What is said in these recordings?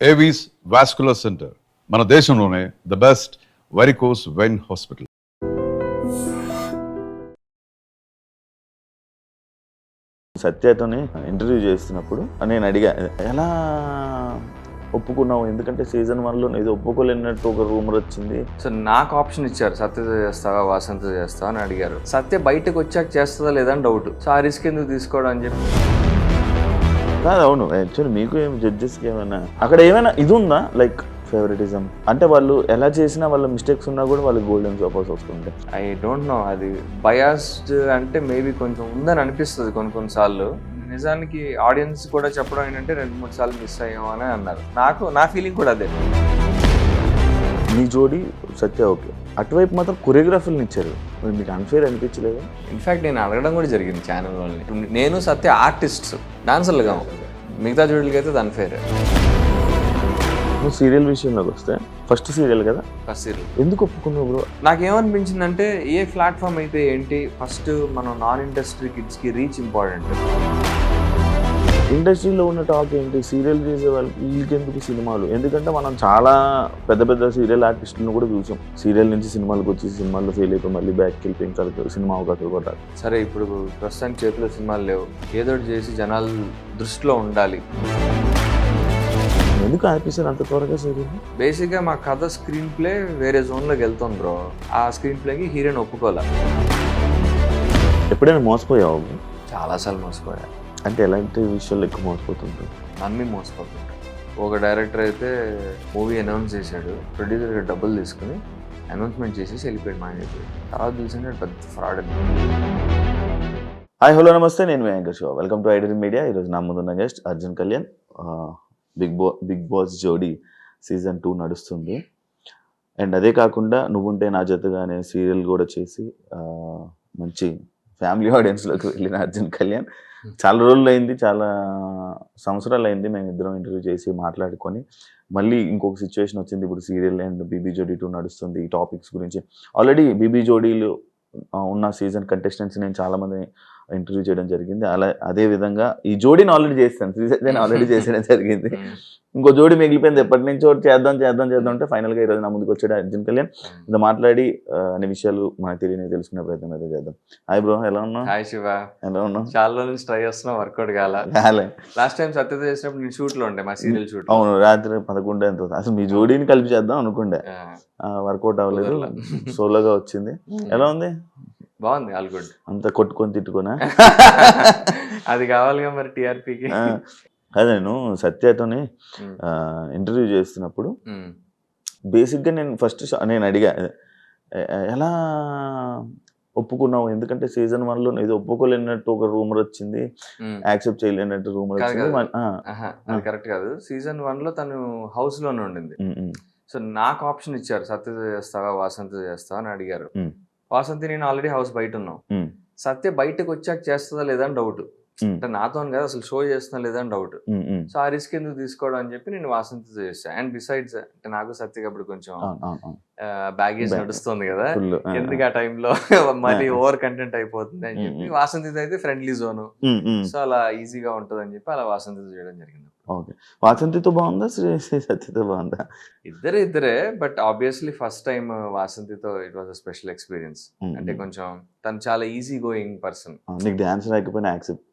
Avis vascular centre మన దేశంలోనే the best varicose vein hospital. సత్యతోని ఇంటర్వ్యూ చేస్తున్నప్పుడు నేను అడిగా, ఎలా ఒప్పుకున్నావు? ఎందుకంటే సీజన్ 1లో ఏదో ఒప్పుకోలేనట్టు ఒక రూమర్ వచ్చింది. సో నాకు ఆప్షన్ ఇచ్చారు, సత్యతో చేస్తావా వాసంతో చేస్తావా అని అడిగారు. సత్య బయటకు వచ్చాక చేస్తుందా లేదా అని డౌట్. సో ఆ రిస్క్ ఎందుకు తీసుకోవడం అని చెప్పి. కాదు, అవును, యాక్చువల్లీ మీకు ఏమి జడ్జెస్కి ఏమైనా అక్కడ ఏమైనా ఇది ఉందా, లైక్ ఫేవరెటిజం? అంటే వాళ్ళు ఎలా చేసినా వాళ్ళ మిస్టేక్స్ ఉన్నా కూడా వాళ్ళకి గోల్డెన్ సపోజ్ వస్తుంటే ఐ డోంట్ నో, అది బయాస్డ్ అంటే మేబీ కొంచెం ఉందని అనిపిస్తుంది కొన్నిసార్లు. నిజానికి ఆడియన్స్ కూడా చెప్పడం ఏంటంటే 2-3 సార్లు మిస్ అయ్యాం అని అన్నారు. నా ఫీలింగ్ కూడా అదే. మీ జోడీ సత్య ఓకే, అటువైపు మాత్రం కొరియోగ్రాఫర్ని ఇచ్చారు, మీకు అన్ఫేర్ అనిపించలేదు? ఇన్ఫ్యాక్ట్ నేను అడగడం కూడా జరిగింది ఛానల్లోని. నేను సత్య ఆర్టిస్ట్స్, డాన్సర్లుగా, మిగతా జోడీలకి అయితే అది అన్ఫేర్. సీరియల్ విషయంలోకి వస్తే ఫస్ట్ సీరియల్ కదా, ఫస్ట్ సీరియల్ ఎందుకు ఒప్పుకున్నావు బ్రో? నాకేమనిపించిందంటే ఏ ప్లాట్ఫామ్ అయితే ఏంటి, ఫస్ట్ మనం నాన్ ఇండస్ట్రీ కిడ్స్కి రీచ్ ఇంపార్టెంట్. ఇండస్ట్రీలో ఉన్న టాక్ ఏంటి, సీరియల్ చేసే వాళ్ళకి వీళ్ళకి ఎందుకు సినిమాలు? ఎందుకంటే మనం చాలా పెద్ద పెద్ద సీరియల్ ఆర్టిస్టులను కూడా చూసాం, సీరియల్ నుంచి సినిమాలకు వచ్చి సినిమాల్లో ఫెయిల్ అయిపోయి మళ్ళీ బ్యాక్కి వెళ్ళిపోయి ఇంకా సినిమా అవకాశాలు కూడా. సరే, ఇప్పుడు ప్రస్తుతానికి చేతిలో సినిమాలు లేవు, ఏదో చేసి జనాలు దృష్టిలో ఉండాలి. ఎందుకు ఆర్పిస్తారు అంత త్వరగా సీరియల్? బేసిక్గా మా కథ స్క్రీన్ ప్లే వేరే జోన్లోకి వెళ్తుంది బ్రో. ఆ స్క్రీన్ ప్లేకి హీరోయిన్ ఒప్పుకోలే. ఎప్పుడైనా మోసపోయావు? చాలాసార్లు మోసపోయా. అంటే ఎలాంటి విషయాలు ఎక్కువ మోసపోతుంటారు? నమ్మి మోసపోతుంటా. ఒక డైరెక్టర్ అయితే మూవీ అనౌన్స్ చేశాడు, ప్రొడ్యూసర్గా డబ్బులు తీసుకుని అనౌన్స్మెంట్ చేసేసి వెళ్ళిపోయాడు మా ఇంటికి. తర్వాత చూసింటే పెద్ద ఫ్రాడ్ అని. హాయ్, హలో, నమస్తే, నేను మీ anchor Siva. Welcome to identity media. ఈరోజు నా ముందున్న guest Arjun Kalyan. Big Boss జోడీ సీజన్ 2 నడుస్తుంది. అండ్ అదే కాకుండా నువ్వుంటే నా జతగానే సీరియల్ కూడా చేసి మంచి ఫ్యామిలీ ఆడియన్స్లోకి వెళ్ళిన అర్జున్ కళ్యాణ్. చాలా రోజులు అయింది, చాలా సంవత్సరాలు అయింది మేము ఇద్దరం ఇంటర్వ్యూ చేసి మాట్లాడుకొని. మళ్ళీ ఇంకొక సిచ్యువేషన్ వచ్చింది, ఇప్పుడు సీరియల్ అండ్ బీబీ జోడీ 2 నడుస్తుంది. ఈ టాపిక్స్ గురించి ఆల్రెడీ బీబీ జోడీలు ఉన్న సీజన్ కంటెస్టెంట్స్ నేను చాలామంది ఇంటర్వ్యూ చేయడం జరిగింది. అదే విధంగా ఈ జోడీని ఆల్రెడీ చేస్తాను, సీజన్ ఆల్రెడీ చేసేయడం జరిగింది. ఇంకో జోడీ మిగిలిపోయింది, ఎప్పటి నుంచో చేద్దాం అంటే ఫైనల్గా ఈరోజు నా ముందుకు వచ్చాడు అర్జున్ కళ్యాణ్. ఇది మాట్లాడి అన్ని విషయాలు మనకు తెలియని తెలుసుకునే ప్రయత్నం అయితే చేద్దాం. హాయ్ బ్రో, ఎలా ఉన్నావు? హాయ్ శివ, ఎలా ఉన్నావు? చాలా రోజుల నుంచి ట్రై చేస్తున్నా, వర్కౌట్ కాలే. లాస్ట్ టైం సత్యత చేసినప్పుడు నేను షూట్లో ఉండే, మా సీరియల్ షూట్. అవును, రాత్రి 11 ఎంత అసలు మీ జోడీని కలిపి చేద్దాం అనుకుంటే వర్కౌట్ అవ్వలేదు, సోలోగా వచ్చింది. ఎలా ఉంది? బాగుంది, ఆల్ గుడ్. అంత కొట్టుకొని తిట్టుకున్నా అది కావాలిగా మరి టీఆర్పీకి. అదే, నేను సత్యతోని ఇంటర్వ్యూ చేస్తున్నప్పుడు బేసిక్గా నేను ఫస్ట్ నేను అడిగా, ఎలా ఒప్పుకున్నావు? ఎందుకంటే సీజన్ 1లో ఏదో ఒప్పుకోలేనట్టు ఒక రూమర్ వచ్చింది, యాక్సెప్ట్ చేయలేనట్టు రూమర్ వచ్చింది. అది కరెక్ట్ కాదు. సీజన్ 1లో తను హౌస్ లోనే ఉండింది. సో నాకు ఆప్షన్ ఇచ్చారు, సత్యతో చేస్తావా వాసంతో చేస్తావా అని అడిగారు. వాసంతి నేను ఆల్రెడీ హౌస్ బయట ఉన్నాం. సత్య బయటకు వచ్చాక చేస్తుందా లేదా అని డౌట్. అంటే నాతో కదా అసలు షో చేస్తున్నా లేదా అని డౌట్. సో ఆ రిస్క్ ఎందుకు తీసుకోవడం అని చెప్పి నేను వాసంతితో చేస్తాను. అండ్ బిసైడ్స్ అంటే నాకు సత్యకి అప్పుడు కొంచెం బ్యాగేజ్ నడుస్తుంది కదా, ఎందుకు ఆ టైంలో మళ్ళీ ఓవర్ కంటెంట్ అయిపోతుంది అని చెప్పి వాసంతితో అయితే ఫ్రెండ్లీ జోను, సో అలా ఈజీగా ఉంటుంది అని చెప్పి అలా వాసంతితో చేయడం జరిగింది. ఓకే, వాసంతితో బాగుందా సత్యతో బాగుందా? ఇద్దరే, బట్ ఆబ్వియస్లీ ఫస్ట్ టైం వాసంతితో it was a special experience. అంటే కొంచెం తను చాలా ఈజీ గోయింగ్ పర్సన్. నీకు డాన్స్ రాకపోయినా యాక్సెప్ట్?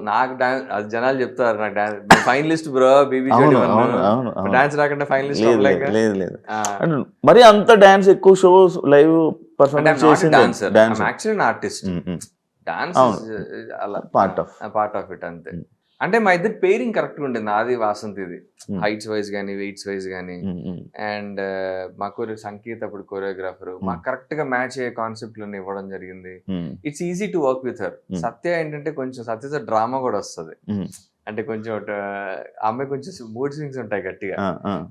నాకు డాన్స్, అది జనాలు చెప్తారు నాకు dance finalist bro, BB Jodi dance రాకుండా ఫైనలిస్ట్ లేదు. మరి అంత డాన్స్ ఎక్కువ shows live performance actually artist. Dance అలా పార్ట్ ఆఫ్ ఇట్ అంతే. అంటే మా ఇద్దరు పేరింగ్ కరెక్ట్ గా ఉండేది, నాది వాసంతిది, హైట్స్ వైజ్ కానీ వెయిట్స్ వైజ్ కానీ. అండ్ మా సంగీత్ అప్పుడు కొరియోగ్రాఫర్, మాకు కరెక్ట్ గా మ్యాచ్ అయ్యే కాన్సెప్ట్ లను ఇవ్వడం జరిగింది. It's easy to work with her. Satya ఏంటంటే కొంచెం సత్యతో డ్రామా కూడా వస్తుంది, అంటే కొంచెం అమ్మాయి కొంచెం మూడ్ స్వింగ్స్ ఉంటాయి గట్టిగా.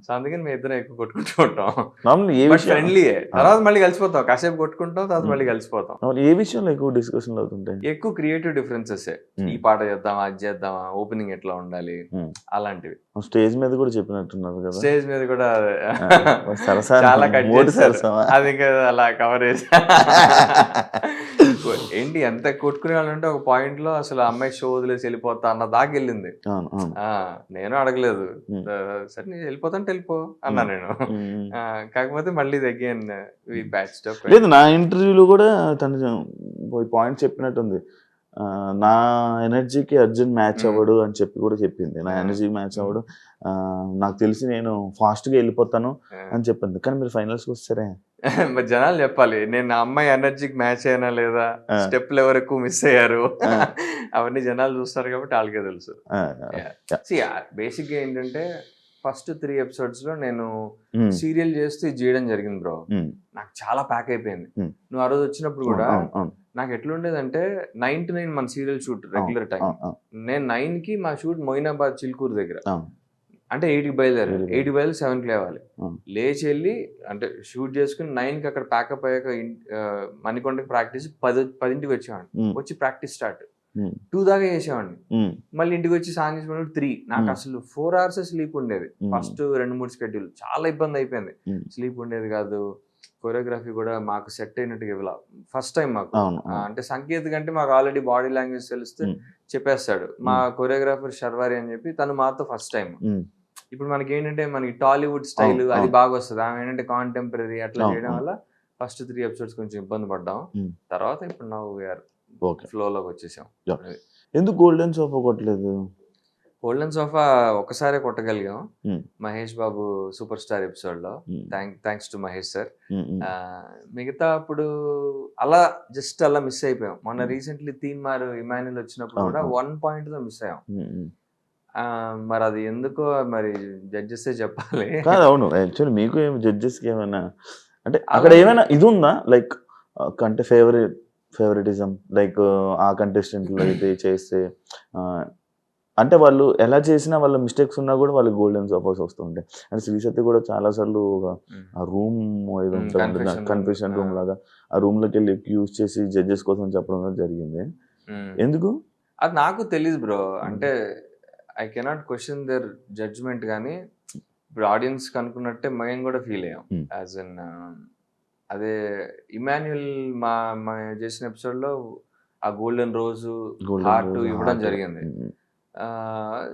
సో అందుకని మేము ఇద్దరం ఎక్కువ కొట్టుకుంటూ ఉంటాం. ఫ్రెండ్లీ, తర్వాత మళ్ళీ కలిసిపోతాం, కాసేపు కొట్టుకుంటాం, తర్వాత మళ్ళీ కలిసిపోతాం. ఏ విషయంలో ఎక్కువ డిస్కషన్ అవుతుంటాయి? ఎక్కువ క్రియేటివ్ డిఫరెన్సెస్, ఈ పాట చేద్దామా, అది చేద్దామా, ఓపెనింగ్ ఎట్లా ఉండాలి, అలాంటివి. స్టేజ్ మీద కూడా చెప్పినట్టున్నారు కదా. స్టేజ్ మీద కూడా సరసా చాలా కట్ మూడు చేశారు. సరసమా? అది ఇంకా అలా కవర్ చేసి ఏంటి ఎంత కొట్టుకునే వాళ్ళంటే ఒక పాయింట్ లో అసలు అమ్మాయి షో వదిలేసి వెళ్ళిపోతా అన్న దాకా వెళ్ళింది. అవును, అవును. నేను అడగలేదు, ఉమ్. సరే నేను వెళ్ళిపోతాంటే వెళ్ళిపో అన్నా నేను. ఉమ్. కాకపోతే మళ్ళీ అగైన్ వి బ్యాచ్ అప్. లేదు, నా ఇంటర్వ్యూలో కూడా తను పాయింట్ చెప్పినట్టుంది. నా ఎనర్జీకి అర్జున్ మ్యాచ్ అవ్వడు అని చెప్పి కూడా చెప్పింది. నా ఎనర్జీ మ్యాచ్ అవ్వడు, నాకు తెలిసి నేను ఫాస్ట్గా వెళ్ళిపోతాను అని చెప్పింది. కానీ మీరు ఫైనల్స్కి వస్తారే. మరి జనాలు చెప్పాలి నేను ఆ అమ్మాయి ఎనర్జీకి మ్యాచ్ అయినా లేదా, స్టెప్లు ఎవరు ఎక్కువ మిస్ అయ్యారు అవన్నీ జనాలు చూస్తారు కాబట్టి వాళ్ళకే తెలుసు. బేసిక్ గా ఏంటంటే ఫస్ట్ 3 episodes లో నేను సీరియల్ చేస్తూ ఇది చేయడం జరిగింది బ్రో. నాకు చాలా ప్యాక్ అయిపోయింది. నువ్వు ఆ రోజు వచ్చినప్పుడు కూడా నాకు ఎట్లుండేదంటే 9 to 9 మన సీరియల్ షూట్ రెగ్యులర్ టైం. నేను 9 కి మా షూట్ మొయినాబాద్ చిలుకూరు దగ్గర, అంటే 8కి బయలుదేరి 8కి బయలుదేరి 7కి లేవాలి. లేచి వెళ్ళి అంటే షూట్ చేసుకుని 9కి అక్కడ ప్యాకప్ అయ్యాక మణికొండకి ప్రాక్టీస్ 10కి వచ్చేవాడిని. వచ్చి ప్రాక్టీస్ స్టార్ట్ 2 దాకా చేసేవాడిని. మళ్ళీ ఇంటికి వచ్చి సాయం చేసినప్పుడు 3. నాకు అసలు 4 hours స్లీప్ ఉండేది. ఫస్ట్ 2-3 షెడ్యూల్ చాలా ఇబ్బంది అయిపోయింది. స్లీప్ ఉండేది కాదు. కొరియోగ్రఫీ కూడా మాకు సెట్ అయినట్టుగా ఇవ్వాలి ఫస్ట్ టైం మాకు. అంటే సంకేత్ కంటే మాకు ఆల్రెడీ బాడీ లాంగ్వేజ్ తెలిస్తే చెప్పేస్తాడు. మా కొరియోగ్రాఫర్ శర్వారి అని చెప్పి తను మాతో ఫస్ట్ టైం. ఇప్పుడు మనకి ఏంటంటే మనకి టాలీవుడ్ స్టైల్ అది బాగా వస్తుంది. ఆమె ఏంటంటే కాంటెంపరీ అట్లా చేయడం వల్ల ఫస్ట్ 3 episodes కొంచెం ఇబ్బంది పడ్డాం. తర్వాత ఇప్పుడు నౌ వీఆర్ ఫ్లోలోకి వచ్చేసాం. ఎందుకు గోల్డెన్ సోఫా కొట్టలేదు? గోల్డెన్ సోఫా ఒకసారి కొట్టగలిగాం Mahesh Babu super star episode లో. Thanks to Mahesh sir. మిగతా అప్పుడు అలా జస్ట్ అలా మిస్ అయిపోయాం. మొన్న రీసెంట్లీ తీన్మార్ ఇమాన్యుల్ వచ్చినప్పుడు కూడా 1 point తో మిస్ అయ్యాం. మరి అది ఎందుకో మరి జడ్జెస్ చెప్పాలి. అవును, యాక్చువల్లీ మీకు జడ్జెస్కి ఏమైనా అంటే అక్కడ ఏమైనా ఇది ఉందా, లైక్ అంటే ఫేవరెటిజం, లైక్ ఆ కంటెస్టెంట్లు అయితే చేస్తే అంటే వాళ్ళు ఎలా చేసినా వాళ్ళ మిస్టేక్స్ ఉన్నా కూడా వాళ్ళకి గోల్డెన్ సోఫాస్ వస్తుంటాయి. అంటే శ్రీశక్తి కూడా చాలా సార్లు ఆ రూమ్ ఏదో ఉంటుంది కన్ఫ్యూషన్ రూమ్ లాగా, ఆ రూమ్ లోకి వెళ్ళి యూజ్ చేసి జడ్జెస్ కోసం చెప్పడం జరిగింది. ఎందుకు అది నాకు తెలియదు బ్రో. అంటే I cannot question their judgement, కానీ ఇప్పుడు ఆడియన్స్ కనుక్కున్నట్టే మేము కూడా ఫీల్ అయ్యాం. యాజ్ అన్ అదే ఇమాన్యుల్ మా చేసిన ఎపిసోడ్ లో ఆ గోల్డెన్ రోజు హార్ట్ ఇవ్వడం జరిగింది.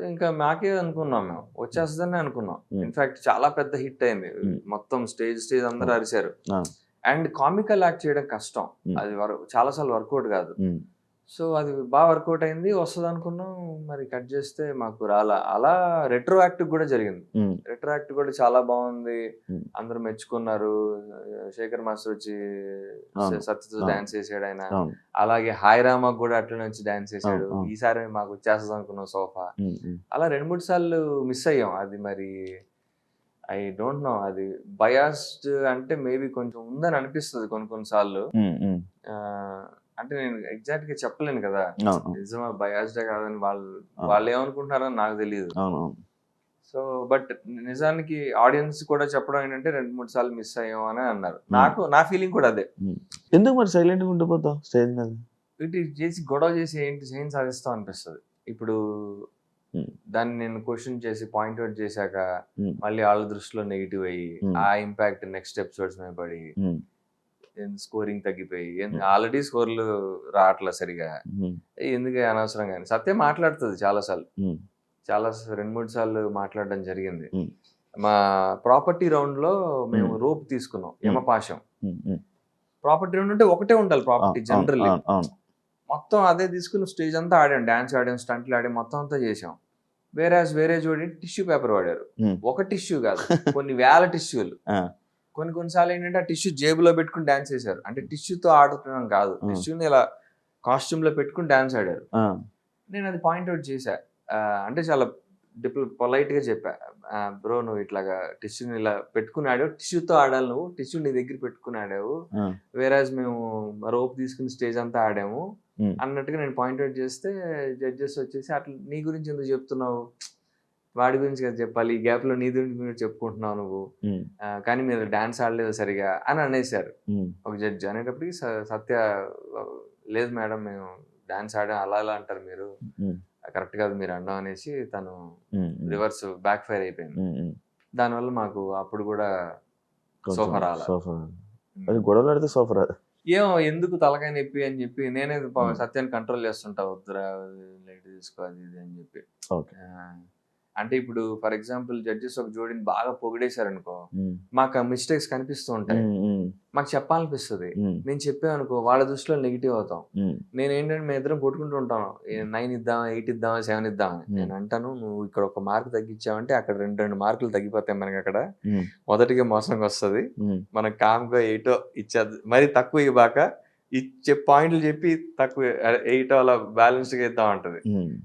ఇంకా మాకే అనుకున్నాం, మేము వచ్చేస్తుందని అనుకున్నాం. ఇన్ఫాక్ట్ చాలా పెద్ద హిట్ అయింది, మొత్తం స్టేజ్ అందరూ అరిశారు. అండ్ కామికల్ యాక్ట్ చేయడం కష్టం, అది చాలా సార్లు వర్కౌట్ కాదు. సో అది బాగా వర్కౌట్ అయింది, వస్తుంది అనుకున్నాం. మరి కట్ చేస్తే మాకు రాలా. అలా రెట్రో యాక్ట్ కూడా జరిగింది. రెట్రో యాక్ట్ కూడా చాలా బాగుంది, అందరూ మెచ్చుకున్నారు. శేఖర్ మాస్టర్ వచ్చి సత్యతో డాన్స్ చేసాడు ఆయన. అలాగే హాయ్ రామా కూడా అట్లనే వచ్చి డాన్స్ చేశాడు. ఈసారి మాకు వచ్చేస్తుంది అనుకున్నాం సోఫా. అలా 2-3 సార్లు మిస్ అయ్యాం. అది మరి ఐ డోంట్ నో, అది బయాస్డ్ అంటే మేబీ కొంచెం ఉందని అనిపిస్తుంది కొన్నిసార్లు. అంటే నేను ఎగ్జాక్ట్ గా చెప్పలేను కదా నిజమా బయాస్డే కాదని. వాళ్ళు ఏమనుకుంటున్నారని నాకు తెలియదు. సో బట్ నిజానికి ఆడియన్స్ కూడా చెప్పడం ఏంటంటే 2-3 సార్లు మిస్ అయ్యాం అని అన్నారు. నా ఫీలింగ్ కూడా అదే. ఎందుకు మరి సైలెంట్ గా ఉండిపోతావు స్టేజ్ మీద? ఇటు చేసి గొడవ చేసి ఏం సాధిస్తాం అనిపిస్తుంది. ఇప్పుడు దాన్ని నేను క్వశ్చన్ చేసి పాయింట్ అవుట్ చేశాక మళ్ళీ వాళ్ళ దృష్టిలో నెగిటివ్ అయ్యి ఆ ఇంపాక్ట్ నెక్స్ట్ ఎపిసోడ్స్ మీద పడి స్కోరింగ్ తగ్గిపోయి ఆల్రెడీ స్కోర్లు రావట్లేదు సరిగా, ఎందుకు అనవసరంగా. సత్య మాట్లాడుతుంది చాలా 2-3 సార్లు మాట్లాడడం జరిగింది. మా ప్రాపర్టీ రౌండ్ లో మేము రోప్ తీసుకున్నాం, యమపాశం. ప్రాపర్టీ రౌండ్ అంటే ఒకటే ఉండాలి ప్రాపర్టీ జనరల్లీ. మొత్తం అదే తీసుకుని స్టేజ్ అంతా ఆడాం, డాన్స్ ఆడాం, స్టంట్లు ఆడాం, మొత్తం అంతా చేసాం. వేరే జోడి టిష్యూ పేపర్ వాడారు. ఒక టిష్యూ కాదు, కొన్ని వేల టిష్యూలు. కొన్నిసార్లు ఏంటంటే ఆ టిష్యూ జేబులో పెట్టుకుని డాన్స్ చేశారు. అంటే టిష్యూతో ఆడుతున్నాం కాదు, టిష్యూని ఇలా కాస్ట్యూమ్ లో పెట్టుకుని డాన్స్ ఆడారు. నేను అది పాయింట్అవుట్ చేశా. అంటే చాలా పొలైట్ గా చెప్పా, బ్రో నువ్వు ఇట్లాగా టిష్యూని ఇలా పెట్టుకుని ఆడావు, టిష్యూతో ఆడాలి, నువ్వు టిష్యూ నీ దగ్గర పెట్టుకుని ఆడావు, వేరేజ్ మేము రోప్ తీసుకుని స్టేజ్ అంతా ఆడాము అన్నట్టుగా నేను పాయింట్అవుట్ చేస్తే జడ్జెస్ వచ్చేసి అట్లా నీ గురించి ఎందుకు చెప్తున్నావు, వాడి గురించి కదా చెప్పాలి, ఈ గ్యాప్ లో నీ గురించి మీరు చెప్పుకుంటున్నావు నువ్వు, కానీ మీరు డాన్స్ ఆడలేదు సరిగా అని అనేసారు ఒక జడ్జి. అనేటప్పటికి సత్య లేదు మేడం మేము డాన్స్ ఆడాం, అలా అంటారు మీరు, కరెక్ట్ కాదు మీరు అనడం అనేసి తను రివర్స్ బ్యాక్ ఫైర్ అయిపోయింది. దానివల్ల మాకు అప్పుడు కూడా సోఫా రాల. సోఫా అది గొడవలు ఆడితే సోఫా రాదు. ఏమో ఎందుకు తలకాయ నొప్పి అని చెప్పి నేనే సత్యాన్ని కంట్రోల్ చేస్తుంటా, వద్దురా లైట్ తీసుకో అది ఇది అని చెప్పి. ఓకే. అంటే ఇప్పుడు ఫర్ ఎగ్జాంపుల్ జడ్జెస్ ఒక జోడిని బాగా పొగిడేశారు అనుకో, మాకు ఆ మిస్టేక్స్ కనిపిస్తూ ఉంటాయి, మాకు చెప్పాలనిపిస్తుంది. నేను చెప్పాను వాళ్ళ దృష్టిలో నెగిటివ్ అవుతాం. నేను ఏంటంటే మేము ఇద్దరం కొట్టుకుంటూ ఉంటాను, 9 ఇద్దాం, 8 ఇద్దాం, 7 ఇద్దాం అని. నేను అంటాను నువ్వు ఇక్కడ ఒక మార్క్ తగ్గించావంటే అక్కడ 2 మార్కులు తగ్గిపోతాయి మనకి. అక్కడ మొదటిగా మోసంగా వస్తుంది, మనం కామ్గా 8 ఇచ్చేది, మరి తక్కువ ఇవ్వబాక ఇచ్చే పాయింట్లు చెప్పి తక్కువ 8 అలా బ్యాలెన్స్ గా ఇద్దాం అంటది.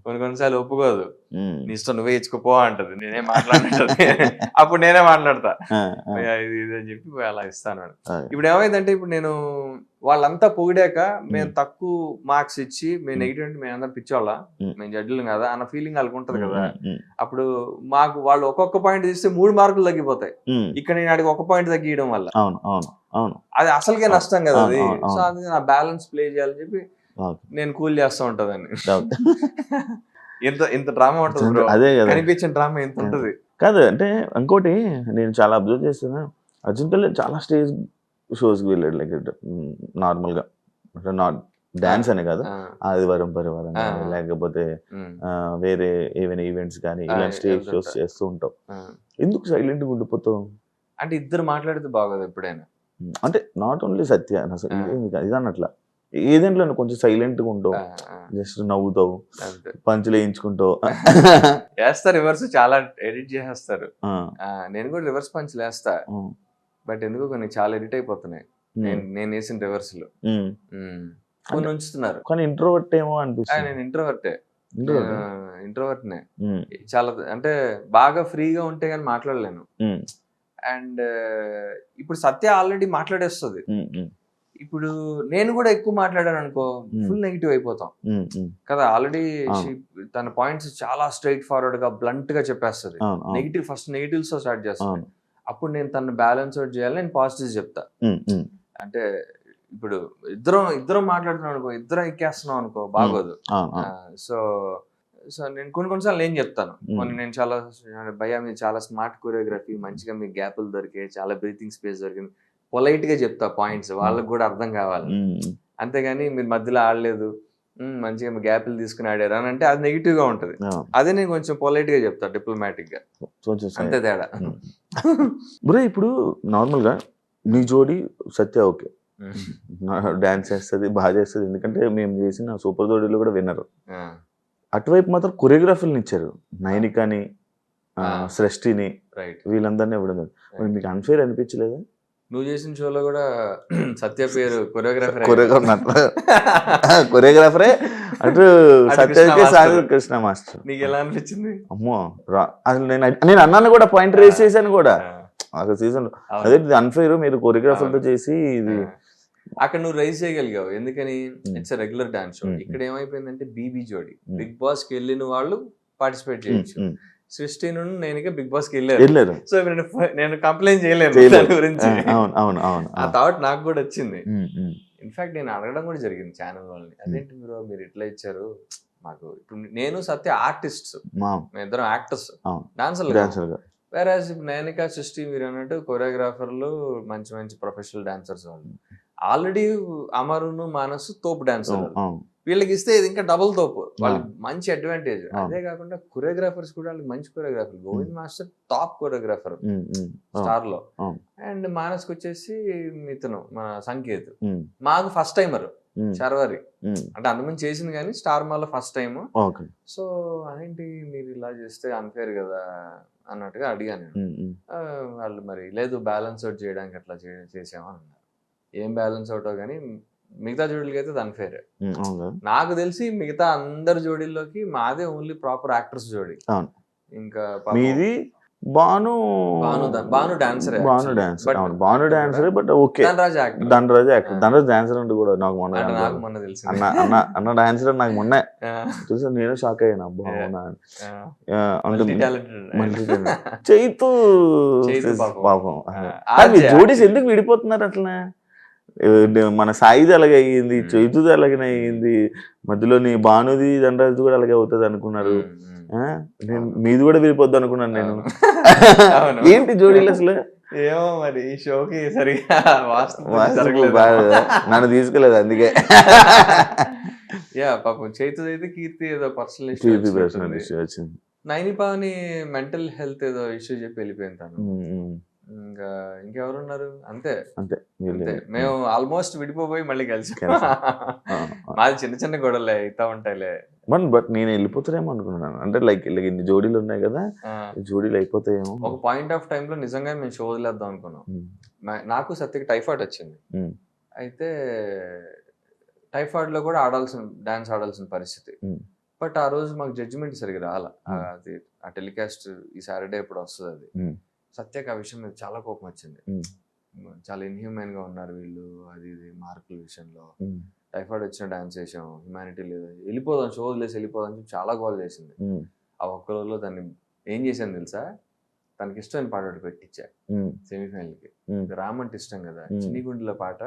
కొన్నిసార్లు ఒప్పుకోదు, నీ ఇష్టం నువ్వే ఇచ్చుకోపో అంటది, నేనేం మాట్లాడుతుంది. అప్పుడు నేనే మాట్లాడతా ఇది ఇది అని చెప్పి అలా ఇస్తాను. ఇప్పుడు ఏమైందంటే ఇప్పుడు నేను వాళ్ళంతా పొగిడాక మేము తక్కువ మార్క్స్ ఇచ్చి మేము నెగిటివ్ అంటే మేము అందరం పిచ్చోళ్ళ, మేము జడ్జిలు కదా అన్న ఫీలింగ్ వాళ్ళకి ఉంటది కదా. అప్పుడు మాకు వాళ్ళు ఒక్కొక్క పాయింట్ తీస్తే 3 మార్కులు తగ్గిపోతాయి. ఇక్కడ నేను అడిగి 1 పాయింట్ తగ్గియడం వల్ల అది అసలుకే నష్టం కదా అది. సో అది నా బ్యాలెన్స్ ప్లే చేయాలని చెప్పి నేను కూల్ చేస్తూ ఉంటదని. ఇంత డ్రామా ఉంటుంది, అదే కనిపించిన డ్రామా ఎంత ఉంటది కాదు. అంటే ఇంకోటి నేను చాలా అబ్జర్వ్ చేస్తున్నా, అర్జున్ కళ్యాణ్ చాలా స్టేజ్ షోస్ కి వెళ్ళాడు. లైక్ నార్మల్ గా డాన్స్ అనే కాదు, ఆదివారం పరివారం లేకపోతే వేరే ఏమైనా ఈవెంట్స్ కానీ ఇలాంటి స్టేజ్ షోస్ చేస్తూ ఉంటావు. ఎందుకు సైలెంట్ గా ఉండిపోతావు? అంటే ఇద్దరు మాట్లాడితే బాగోదు ఎప్పుడైనా. అంటే నాట్ ఓన్లీ సత్య, ఇది అన్నట్లా ఏదేంట్లో కొంచెం సైలెంట్ గా ఉంటావు, జస్ట్ నవ్వుతావు, పంచులు వేయించుకుంటావు. వేస్తారు రివర్స్, చాలా ఎడిట్ చేసేస్తారు. నేను కూడా రివర్స్ పంచులు వేస్తా, బట్ ఎందుకో కొన్ని చాలా ఎడిట్ అయిపోతున్నాయి నేను వేసిన రివర్స్ లో. కొన్ని ఉంచుతున్నారు. కానీ ఇంట్రోవర్ట్ ఏమో అనిపిస్తుంది. నేను ఇంట్రోవర్ట్నే చాలా, అంటే బాగా ఫ్రీగా ఉంటే కానీ మాట్లాడలేను. అండ్ ఇప్పుడు సత్య ఆల్రెడీ మాట్లాడేస్తుంది. ఇప్పుడు నేను కూడా ఎక్కువ మాట్లాడాను అనుకో ఫుల్ నెగిటివ్ అయిపోతాం కదా. ఆల్రెడీ తన పాయింట్స్ చాలా స్ట్రైట్ ఫార్వర్డ్ గా బ్లంట్ గా చెప్పేస్తుంది. ఫస్ట్ నెగిటివ్స్ తో స్టార్ట్ చేస్తాను. అప్పుడు నేను తను బ్యాలెన్స్ అవుట్ చేయాలి, నేను పాజిటివ్స్ చెప్తా. అంటే ఇప్పుడు ఇద్దరం మాట్లాడుతున్నాం అనుకో, ఇద్దరం ఎక్కేస్తున్నాం అనుకో బాగోదు. సో నేను కొన్నిసార్లు నేను చెప్తాను, నేను చాలా భయ్యా మీరు చాలా స్మార్ట్ కొరియోగ్రఫీ, మంచిగా మీకు గ్యాప్లు దొరికాయి, చాలా బ్రీతింగ్ స్పేస్ దొరికింది, పొలైట్ గా చెప్తా పాయింట్స్, వాళ్ళకి కూడా అర్థం కావాలి. అంతేగాని మీరు మధ్యలో ఆడలేదు, మంచిగా గ్యాప్లు తీసుకుని ఆడారు అని అంటే అది నెగిటివ్ గా ఉంటది. అదే నేను కొంచెం పొలైట్ గా చెప్తా, డిప్లొమాటిక్ గా, అంతే తేడా. బ్రో ఇప్పుడు నార్మల్ గా నీ జోడి సత్య ఓకే, డాన్స్ చేస్తుంది, బాగా చేస్తుంది, ఎందుకంటే మేము చేసిన సూపర్ జోడీలో కూడా విన్నరు. అటువైపు మాత్రం కొరియోగ్రాఫర్ని ఇచ్చారు, నైనికాని, సృష్టిని, వీళ్ళందరినీ ఇవ్వడం. మీకు అన్ఫేర్ అనిపించలేదా? నువ్వు చేసిన షోలో కూడా సత్య పేరు కొరియోగ్రాఫరే అటు సత్యకి కృష్ణ మాస్టర్. నీకు ఎలా అనిపించింది? అమ్మో అసలు నేను అన్నాను కూడా, పాయింట్ రేస్ చేశాను కూడా ఒక సీజన్. అదే అన్ఫేర్, మీరు కొరియోగ్రాఫర్తో చేసి ఇది అక్కడ నువ్వు రైజ్ చేయగలిగావు. ఎందుకని? It's regular dance show. ఇక్కడ ఏమైపోయిందంటే బీబీ జోడి, బిగ్ బాస్ కి వెళ్ళిన వాళ్ళు పార్టిసిపేట్ చేయొచ్చు. సృష్టి నుండి నేను బిగ్ బాస్ కి వెళ్ళారు. సో నేను కంప్లైంట్ చేయలేను దాని గురించి. ఆ థాట్ నాకు కూడా వచ్చింది. ఇన్ఫాక్ట్ నేను అడగడం కూడా జరిగింది ఛానల్ వాళ్ళని, అదేంటి మీరు ఇట్లా ఇచ్చారు మాకు. ఇప్పుడు నేను సత్య ఆర్టిస్ట్స్, మేమిద్దరం యాక్టర్స్, డాన్సర్లు. వేరాజ్ నైనికా, సృష్టి మీరు అన్నట్టు కొరియోగ్రాఫర్లు, మంచి మంచి ప్రొఫెషనల్ డాన్సర్స్. వాళ్ళు ఆల్రెడీ అమరును, మానసు తోపు డాన్సర్, వీళ్ళకి ఇస్తే ఇది ఇంకా డబుల్ తోపు, వాళ్ళకి మంచి అడ్వాంటేజ్. అదే కాకుండా కొరియోగ్రాఫర్స్ కూడా వాళ్ళకి మంచి choreographer. Govind master top choreographer star లో, అండ్ మానస్కి వచ్చేసి మిథును, మన సంకేత్. మాకు ఫస్ట్ టైమర్ శర్వరి, అంటే అంతమంది చేసింది కానీ స్టార్ మాలో ఫస్ట్ టైం. సో అదేంటి మీరు ఇలా చేస్తే అన్ఫేర్ కదా అన్నట్టుగా అడిగాను. వాళ్ళు మరి లేదు బ్యాలెన్స్ అవుట్ చేయడానికి అట్లా చేసామని అన్నారు. ఏం బ్యాలెన్స్ అవుట్ కానీ మిగతా జోడీలకి అయితే అన్ఫేర్. నాకు తెలిసి మిగతా అందరి జోడీల్లోకి మాదే ఓన్లీ ప్రాపర్ యాక్టర్స్ జోడీ. ఇంకా Bhanu dancer, Bhanu dancer, but okay Dhanraj actor, Dhanraj dancer అంటే కూడా నాకు మొన్న తెలిసి అన్న డాన్సర్ నాకు మొన్న చూసా, నేను షాక్ అయ్యాను. అబ్బా చైతు పాపం, జోడీస్ ఎందుకు విడిపోతున్నారు అట్లా? మన సాయిది అలాగే అయ్యింది, చైతుది అలాగే అయ్యింది, మధ్యలోని భానుది దండది కూడా అలాగే అవుతుంది అనుకున్నారు. మీది కూడా విరిపోద్ది అనుకున్నాను నేను. ఏంటి జోడీలు అసలు? ఏమో మరి ఈ షోకి సరిగా నన్ను తీసుకోలేదు అందుకే. యా పాపం చైతు అయితే కీర్తి ఏదో పర్సనల్ ఇష్యూ వచ్చింది. నైనిపాని మెంటల్ హెల్త్ ఏదో ఇష్యూ చెప్పి వెళ్ళిపోయింది తను. ఇంకా ఇంకెవరున్నారు? అంతే అంతే మేము ఆల్మోస్ట్ విడిపోయి మళ్ళీ కలిసి మాది చిన్న చిన్న గొడవలే అవుతా ఉంటాయిలే. బట్ నేను వెళ్ళిపోతారేమో అనుకున్నాను. అంటే లైక్ ఇన్ని జోడీలు ఉన్నాయి కదా, జోడీలు అయిపోతాయేమో. ఒక పాయింట్ ఆఫ్ టైమ్ లో నిజంగా మేము షో వదిలేద్దాం అనుకున్నాం. నాకు సత్యకి టైఫాయిడ్ వచ్చింది. అయితే టైఫాయిడ్ లో కూడా డాన్స్ ఆడాల్సిన పరిస్థితి. బట్ ఆ రోజు మాకు జడ్జిమెంట్ సరిగ్గా రాల. అది ఆ టెలికాస్ట్ ఈ సాటర్డే ఇప్పుడు వస్తుంది. అది సత్యకి ఆ విషయం మీద చాలా కోపం వచ్చింది. చాలా ఇన్హ్యూమన్ గా ఉన్నారు వీళ్ళు, అది ఇది మార్కుల విషయంలో. టైఫాయిడ్ వచ్చిన డాన్స్ చేసాం, హ్యుమానిటీ లేదు, వెళ్ళిపోదాం షో వదిలేసి వెళ్ళిపోదాం అని చాలా గోల్ చేసింది. ఆ ఒక్క రోజులో దాన్ని ఏం చేశాను తెలుసా, తనకి ఇష్టమైన పాట ఒకటి పెట్టించా సెమీఫైనల్ కి. రామ్ అంటే ఇష్టం కదా, చిన్ని గుండెల పాట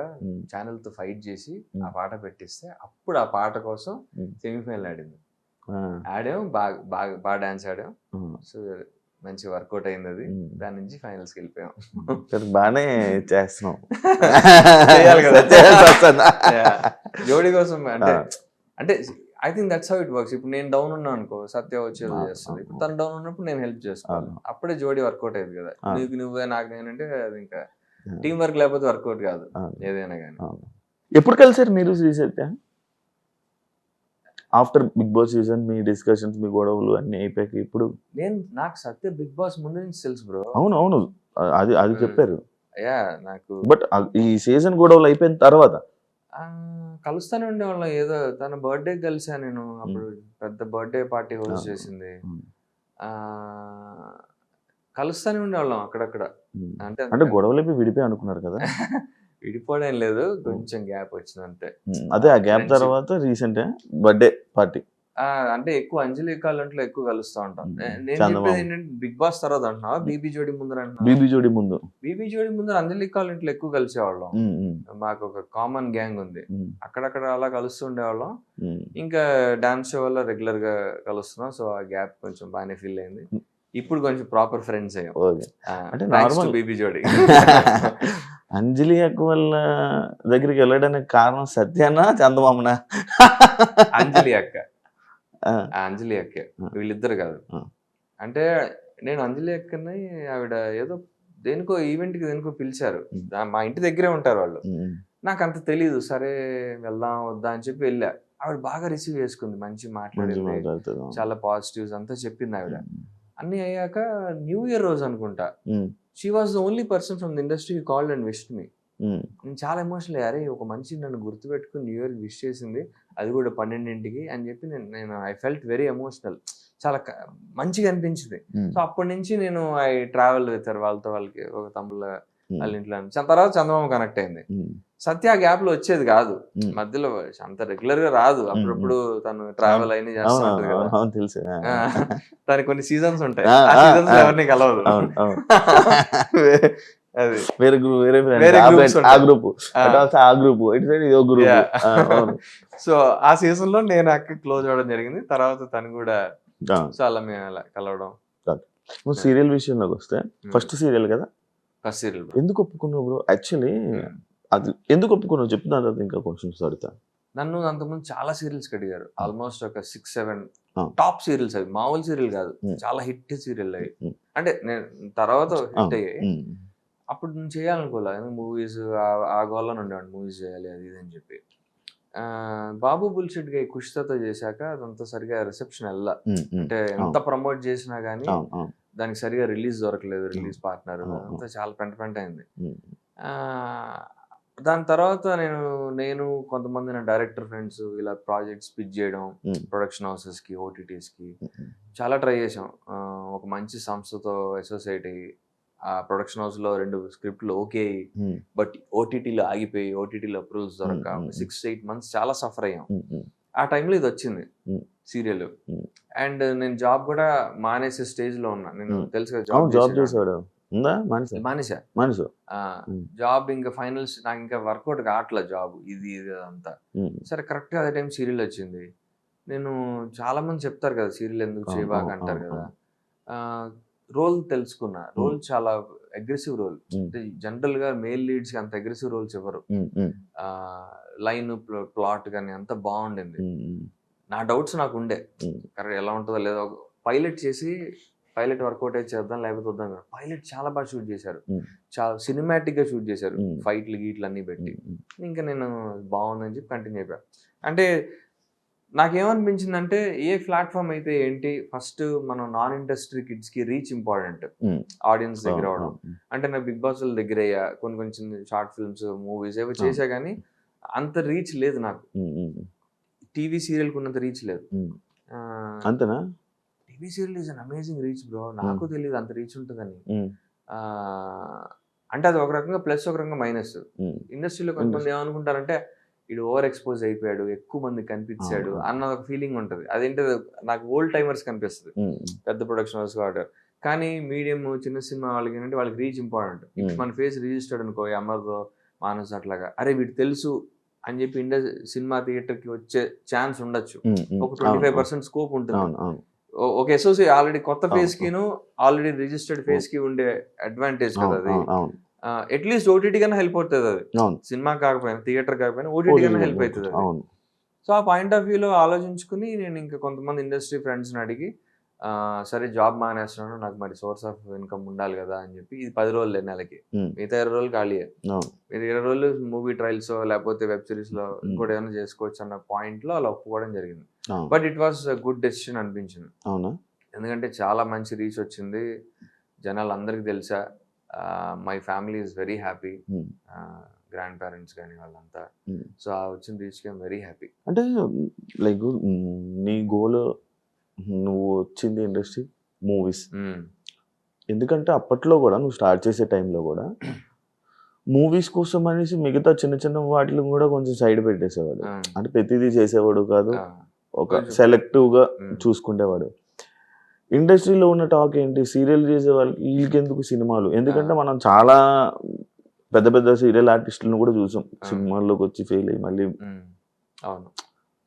ఛానల్ తో ఫైట్ చేసి ఆ పాట పెట్టిస్తే అప్పుడు ఆ పాట కోసం సెమీఫైనల్ ఆడింది. ఆడాం, బాగా డాన్స్ ఆడాం. సో మంచి వర్కౌట్ అయింది అది. దాని నుంచి ఫైనల్స్ కి వెళ్ళిపోయాం. బాగానే చేస్తున్నాం. చేయాలి కదా జోడీ కోసం. అంటే I think that's how it works. ఇప్పుడు నేను డౌన్ ఉన్నా అనుకో, సత్య వచ్చేది చేస్తుంది. ఇప్పుడు తను డౌన్ ఉన్నప్పుడు నేను హెల్ప్ చేసుకోవాలి. అప్పుడే జోడీ వర్కౌట్ అయ్యేది కదా. నీకు నువ్వే నాకు నేనంటే అది ఇంకా టీం వర్క్ లేకపోతే వర్కౌట్ కాదు ఏదైనా కానీ. ఎప్పుడు కలిసారు మీరు Srisatya? After Bigg Boss season మీ డిస్కషన్స్, మీ గొడవలు అన్ని అయిపోయాక ఇప్పుడు? నాకు సత్య బిగ్ బాస్ ముందు నుంచి తెలుసు బ్రో. అవును అది చెప్పారు. నాకు బట్ ఈ సీజన్ గొడవలు అయిపోయిన తర్వాత కలుస్తానే ఉండేవాళ్ళం. ఏదో తన బర్త్డే కలిసా నేను. అప్పుడు పెద్ద బర్త్డే పార్టీ హోస్ట్ చేసింది. కలుస్తానే ఉండేవాళ్ళం అక్కడక్కడ. అంటే గొడవలు అయిపోయి విడిపోయి అనుకున్నారు కదా? విడిపోవడం లేదు, కొంచెం గ్యాప్ వచ్చింది అంతే. అదే ఆ గ్యాప్ తర్వాత రీసెంట్ బర్త్డే పార్టీ అంటే ఎక్కువ అంజలి కాలంట్లో ఎక్కువ కలుస్తా ఉంటాం. నేను చెప్పేది ఏంటంటే బిగ్ బాస్ తర్వాత అంటున్నా, బీబీ జోడి ముందర అంటున్నా. బీబీ జోడి ముందర అంజలి కాలంట్లో ఎక్కువ కలిసేవాళ్ళం. మాకు ఒక కామన్ గ్యాంగ్ ఉంది, అక్కడక్కడ అలా కలుస్తూ ఉండేవాళ్ళం. ఇంకా డాన్స్ షో వల్ల రెగ్యులర్ గా కలుస్తున్నాం. సో ఆ గ్యాప్ కొంచెం బాగానే ఫీల్ అయింది. ఇప్పుడు కొంచెం ప్రాపర్ ఫ్రెండ్స్ అయ్యాం. అంటే నార్మల్ బీబీ జోడి. అంజలి అక్క వాళ్ళ దగ్గరికి వెళ్ళడానికి కారణం సత్యానా చందమామనా? అంజలి అక్క వీళ్ళిద్దరు కాదు. అంటే నేను అంజలి అక్కని ఆవిడ ఏదో దేనికో ఈవెంట్ కి దేనికో పిలిచారు. మా ఇంటి దగ్గరే ఉంటారు వాళ్ళు. నాకు అంత తెలీదు. సరే వెళ్దాం వద్దా అని చెప్పి వెళ్ళా. ఆవిడ బాగా రిసీవ్ చేసుకుంది, మంచి మాట్లాడింది, చాలా పాజిటివ్స్ అంతా చెప్పింది ఆవిడ. అన్ని అయ్యాక న్యూ ఇయర్ రోజు అనుకుంటా, she was the only person from the industry who called and wished me. నేను చాలా ఎమోషనల్. అరే ఒక మనిషి నన్ను గుర్తుపెట్టుకుని న్యూ ఇయర్ విష్ చేసింది, అది కూడా 12ంటికి అని చెప్పి నేను ఐ ఫెల్ట్ వెరీ ఎమోషనల్. చాలా మంచిగా అనిపించింది. సో అప్పటి నుంచి నేను ఐ ట్రావెల్ విత్ వాళ్ళకి ఒక తమ్ముళ్ళ వాళ్ళ ఇంట్లో. తర్వాత చంద్రబాబు కనెక్ట్ అయింది. సత్య గ్యాప్ లో వచ్చేది కాదు, మధ్యలో అంత రెగ్యులర్ గా రాదు. అప్పుడప్పుడు తను ట్రావెల్ అయినా చేస్తా ఉంటది కదా, తెలుసు. దానికి కొన్ని సీజన్స్ ఉంటాయి, ఆ సీజన్స్ ఎవరిని కలవదు. అది వేరే గ్రూప్. సో ఆ సీజన్ లో నేను అక్క క్లోజ్ అవ్వడం జరిగింది. తర్వాత తను కూడా చాలా మేము అలా కలవడం. సీరియల్ విషయంలోకి వస్తే ఫస్ట్ సీరియల్ కదా, ఫస్ట్ సీరియల్ ఎందుకు ఒప్పుకున్నావు బ్రో? యాక్చువల్లీ అది ఎందుకు ఒప్పుకున్నావు చెప్తున్నా తర్వాత ఇంకా క్వశ్చన్స్ అడుగుతా. నన్ను అంతకుముందు చాలా సీరియల్స్ అడిగారు, ఆల్మోస్ట్ ఒక 6-7 టాప్ సీరియల్స్. అవి మామూలు సీరియల్ కాదు, చాలా హిట్ సీరియల్ అవి. అంటే నేను తర్వాత హిట్ అయ్యాయి. అప్పుడు నేను చేయాలనుకోలే, మూవీస్ ఆ గోల్లో ఉండేవాడిని, మూవీస్ చేయాలి అది ఇది అని చెప్పి. బాబు బుల్షిట్ గా కుషితతో చేశాక అదంతా సరిగా రిసెప్షన్ వెళ్ళా. అంటే ఎంత ప్రమోట్ చేసినా గానీ దానికి సరిగా రిలీజ్ దొరకలేదు, రిలీజ్ పార్ట్నర్ అంతా చాలా పెంట అయింది. దాని తర్వాత నేను కొంతమంది నా డైరెక్టర్ ఫ్రెండ్స్ ఇలా ప్రాజెక్ట్స్ పిచ్ చేయడం, ప్రొడక్షన్ హౌసెస్ కి, ఓటీటీస్ కి చాలా ట్రై చేసాం. ఒక మంచి సంస్థతో అసోసియేట్ అయ్యి ఆ ప్రొడక్షన్ హౌస్ లో 2 స్క్రిప్ట్లు ఓకే, బట్ ఓటీటీలో ఆగిపోయి, ఓటీటీలో అప్రూవల్స్ దొరక 6-8 months చాలా సఫర్ అయ్యాం. ఆ టైంలో ఇది వచ్చింది సీరియల్. అండ్ నేను జాబ్ కూడా మానేసే స్టేజ్ లో ఉన్నా. నేను తెలుసు కదా, జాబ్ చేసాడు. ఉందా మానేసా మానేసా. మానేసు జాబ్ ఇంకా ఫైనల్స్ నాకు ఇంకా వర్కౌట్ కావట్లేదు జాబ్ ఇది అంతా. సరే కరెక్ట్గా అదే టైం సీరియల్ వచ్చింది. నేను చాలా మంది చెప్తారు కదా సీరియల్ ఎందుకు చేయబాక అంటారు కదా. రోల్ తెలుసుకున్నా. రోల్ చాలా అగ్రెసివ్ రోల్. అంటే జనరల్ గా మేల్ లీడ్స్ కి అంత అగ్రెసివ్ రోల్స్ ఇవ్వరు. లైన్ ప్లాట్ కానీ అంత బాగుండింది. నా డౌట్స్ నాకు ఉండే కరెక్ట్ ఎలా ఉంటుందో లేదో. పైలట్ చేసి పైలట్ వర్కౌట్ అయితే చేద్దాం లేకపోతే వద్దాం. పైలట్ చాలా బాగా షూట్ చేశారు, చాలా సినిమాటిక్ గా షూట్ చేశారు, ఫైట్లు గీట్లు అన్ని పెట్టి. ఇంకా నేను బాగుందని చెప్పి కంటిన్యూ అయిపోయా. అంటే నాకేమనిపించిందంటే ఏ ప్లాట్ఫామ్ అయితే ఏంటి, ఫస్ట్ మనం నాన్ ఇండస్ట్రీ కిడ్స్ కి రీచ్ ఇంపార్టెంట్, ఆడియన్స్ దగ్గర అవడం. అంటే నాకు బిగ్ బాస్ దగ్గర అయ్యా, కొన్ని చిన్న షార్ట్ ఫిల్మ్స్ మూవీస్ ఏవో చేసా కానీ అంత రీచ్ లేదు నాకు. టీవీ సీరియల్ ఉన్నంత రీచ్ లేదు. అంతేనా? TV serial is an amazing reach bro. నాకు తెలియదు అంత రీచ్ ఉంటుందని. అంటే అది ఒక రకంగా ప్లస్, ఒక రకంగా మైనస్. ఇండస్ట్రీలో కొంతమంది ఏమనుకుంటారంటే ఇడు ఓవర్ ఎక్స్పోజ్ అయిపోయాడు, ఎక్కువ మంది కనిపించాడు అన్న ఒక ఫీలింగ్ ఉంటుంది. అదేంటి నాకు ఓల్డ్ టైమర్స్ కనిపిస్తుంది, పెద్ద ప్రొడక్షన్ హౌస్ కాబట్టి. కానీ మీడియం చిన్న సినిమా వాళ్ళకి ఏంటంటే వాళ్ళకి రీచ్ ఇంపార్టెంట్. ఇప్పుడు మన ఫేస్ రిజిస్టర్డ్ అనుకో, అమర్తో మానస్ అట్లాగా, అరే వీడు తెలుసు అని చెప్పి సినిమా థియేటర్ కి వచ్చే ఛాన్స్ ఉండొచ్చు. ఒక 25% స్కోప్ ఉంటుంది. ఒక అసోసియేట్ ఆల్రెడీ కొత్త ఫేస్ కిను ఆల్రెడీ రిజిస్టర్డ్ ఫేస్ కి ఉండే అడ్వాంటేజ్ కదా అది. అట్లీస్ట్ ఓటీటీ కన్నా హెల్ప్ అవుతుంది అది. సినిమా కాకపోయినా, థియేటర్ కాకపోయినా ఓటీటీ కన్నా హెల్ప్ అవుతుంది అది. సో ఆ పాయింట్ ఆఫ్ వ్యూలో ఆలోచించుకుని నేను ఇంకా కొంతమంది ఇండస్ట్రీ ఫ్రెండ్స్ని అడిగి సరే జాబ్ మానేస్తున్నాను, నాకు మరి సోర్స్ ఆఫ్ ఇన్కమ్ ఉండాలి కదా అని చెప్పి, ఇది 10 రోజులు నెలకి, మిగతా 20 రోజులు ఖాళీయే. మీరు 20 రోజులు మూవీ ట్రయల్స్ లేకపోతే వెబ్ సిరీస్ లో ఇంకోటి ఏమైనా చేసుకోవచ్చు అన్న పాయింట్ లో అలా ఒప్పుకోవడం జరిగింది. But it was good decision అనిపించింది. ఎందుకంటే చాలా మంచి రీచ్ వచ్చింది, జనాలు అందరికి తెలుసా. My family is very happy, grand parents కానీ వాళ్ళంతా. సో ఆ వచ్చిన రీచ్ కి వెరీ హ్యాపీ. అంటే లైక్ నీ గోల్, నువ్వు వచ్చింది ఇండస్ట్రీ మూవీస్. ఎందుకంటే అప్పట్లో కూడా నువ్వు స్టార్ట్ చేసే టైంలో కూడా మూవీస్ కోసం అనేసి మిగతా చిన్న చిన్న వాటిని కూడా కొంచెం సైడ్ పెట్టేసేవాడు. అంటే ప్రతిదీ చేసేవాడు కాదు, ఒక సెలెక్టివ్ గా చూసుకునేవాడు. ఇండస్ట్రీలో ఉన్న టాక్ ఏంటి, సీరియల్ చేసే వాళ్ళకి వీళ్ళకెందుకు సినిమాలు? ఎందుకంటే మనం చాలా పెద్ద పెద్ద సీరియల్ ఆర్టిస్టులను కూడా చూసాం, సినిమాల్లోకి వచ్చి ఫెయిల్ అయ్యి మళ్ళీ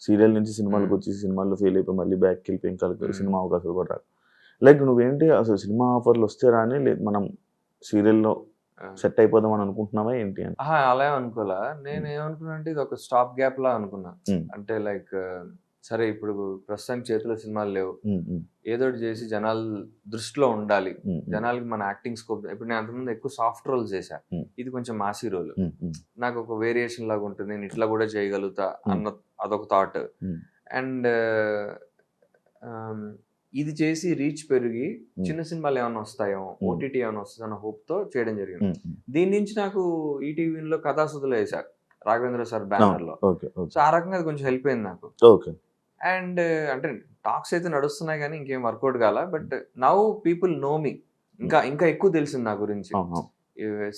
సీరియల్ నుంచి సినిమాలకు వచ్చి సినిమాల్లో ఫెయిల్ అయిపోయి మళ్ళీ బ్యాక్కి వెళ్ళిపోయి ఇంకా సినిమా అవకాశాలు కూడా రాదు. లైక్ నువ్వేంటి అసలు సినిమా ఆఫర్లు వస్తే రాని, లేదు మనం సీరియల్లో సెట్ అయిపోదాం అని అనుకుంటున్నావా ఏంటి అని? అలా అనుకోలే. నేను ఏమనుకున్నా అంటే ఇది ఒక స్టాప్ గ్యాప్ లా అనుకున్నా. అంటే లైక్ సరే ఇప్పుడు ప్రస్తుతానికి చేతిలో సినిమాలు లేవు, ఏదో చేసి జనాలు దృష్టిలో ఉండాలి, జనాలకి మన యాక్టింగ్ స్కోప్. ఇప్పుడు నేను అంతకుముందు ఎక్కువ సాఫ్ట్ రోల్ చేశా, ఇది కొంచెం మాసీ రోల్, నాకు ఒక వేరియేషన్ లాగా ఉంటుంది, నేను ఇట్లా కూడా చేయగలుగుతా అన్న అదొక థాట్. అండ్ ఇది చేసి రీచ్ పెరిగి చిన్న సినిమాలు ఏమైనా వస్తాయో, ఓటీటీ ఏమైనా వస్తుందో అన్న హోప్ తో చేయడం జరిగింది. దీని నుంచి నాకు ఈటీవీలో కథాసుధులు వేశారు రాఘవేంద్ర సార్ బ్యానర్ లో. సో ఆ రకంగా అది కొంచెం హెల్ప్ అయింది నాకు. అండ్ అంటే టాక్స్ అయితే నడుస్తున్నాయి కానీ ఇంకేం వర్కౌట్ కాల. బట్ నౌ పీపుల్ నో మీ, ఇంకా ఎక్కువ తెలిసింది నా గురించి.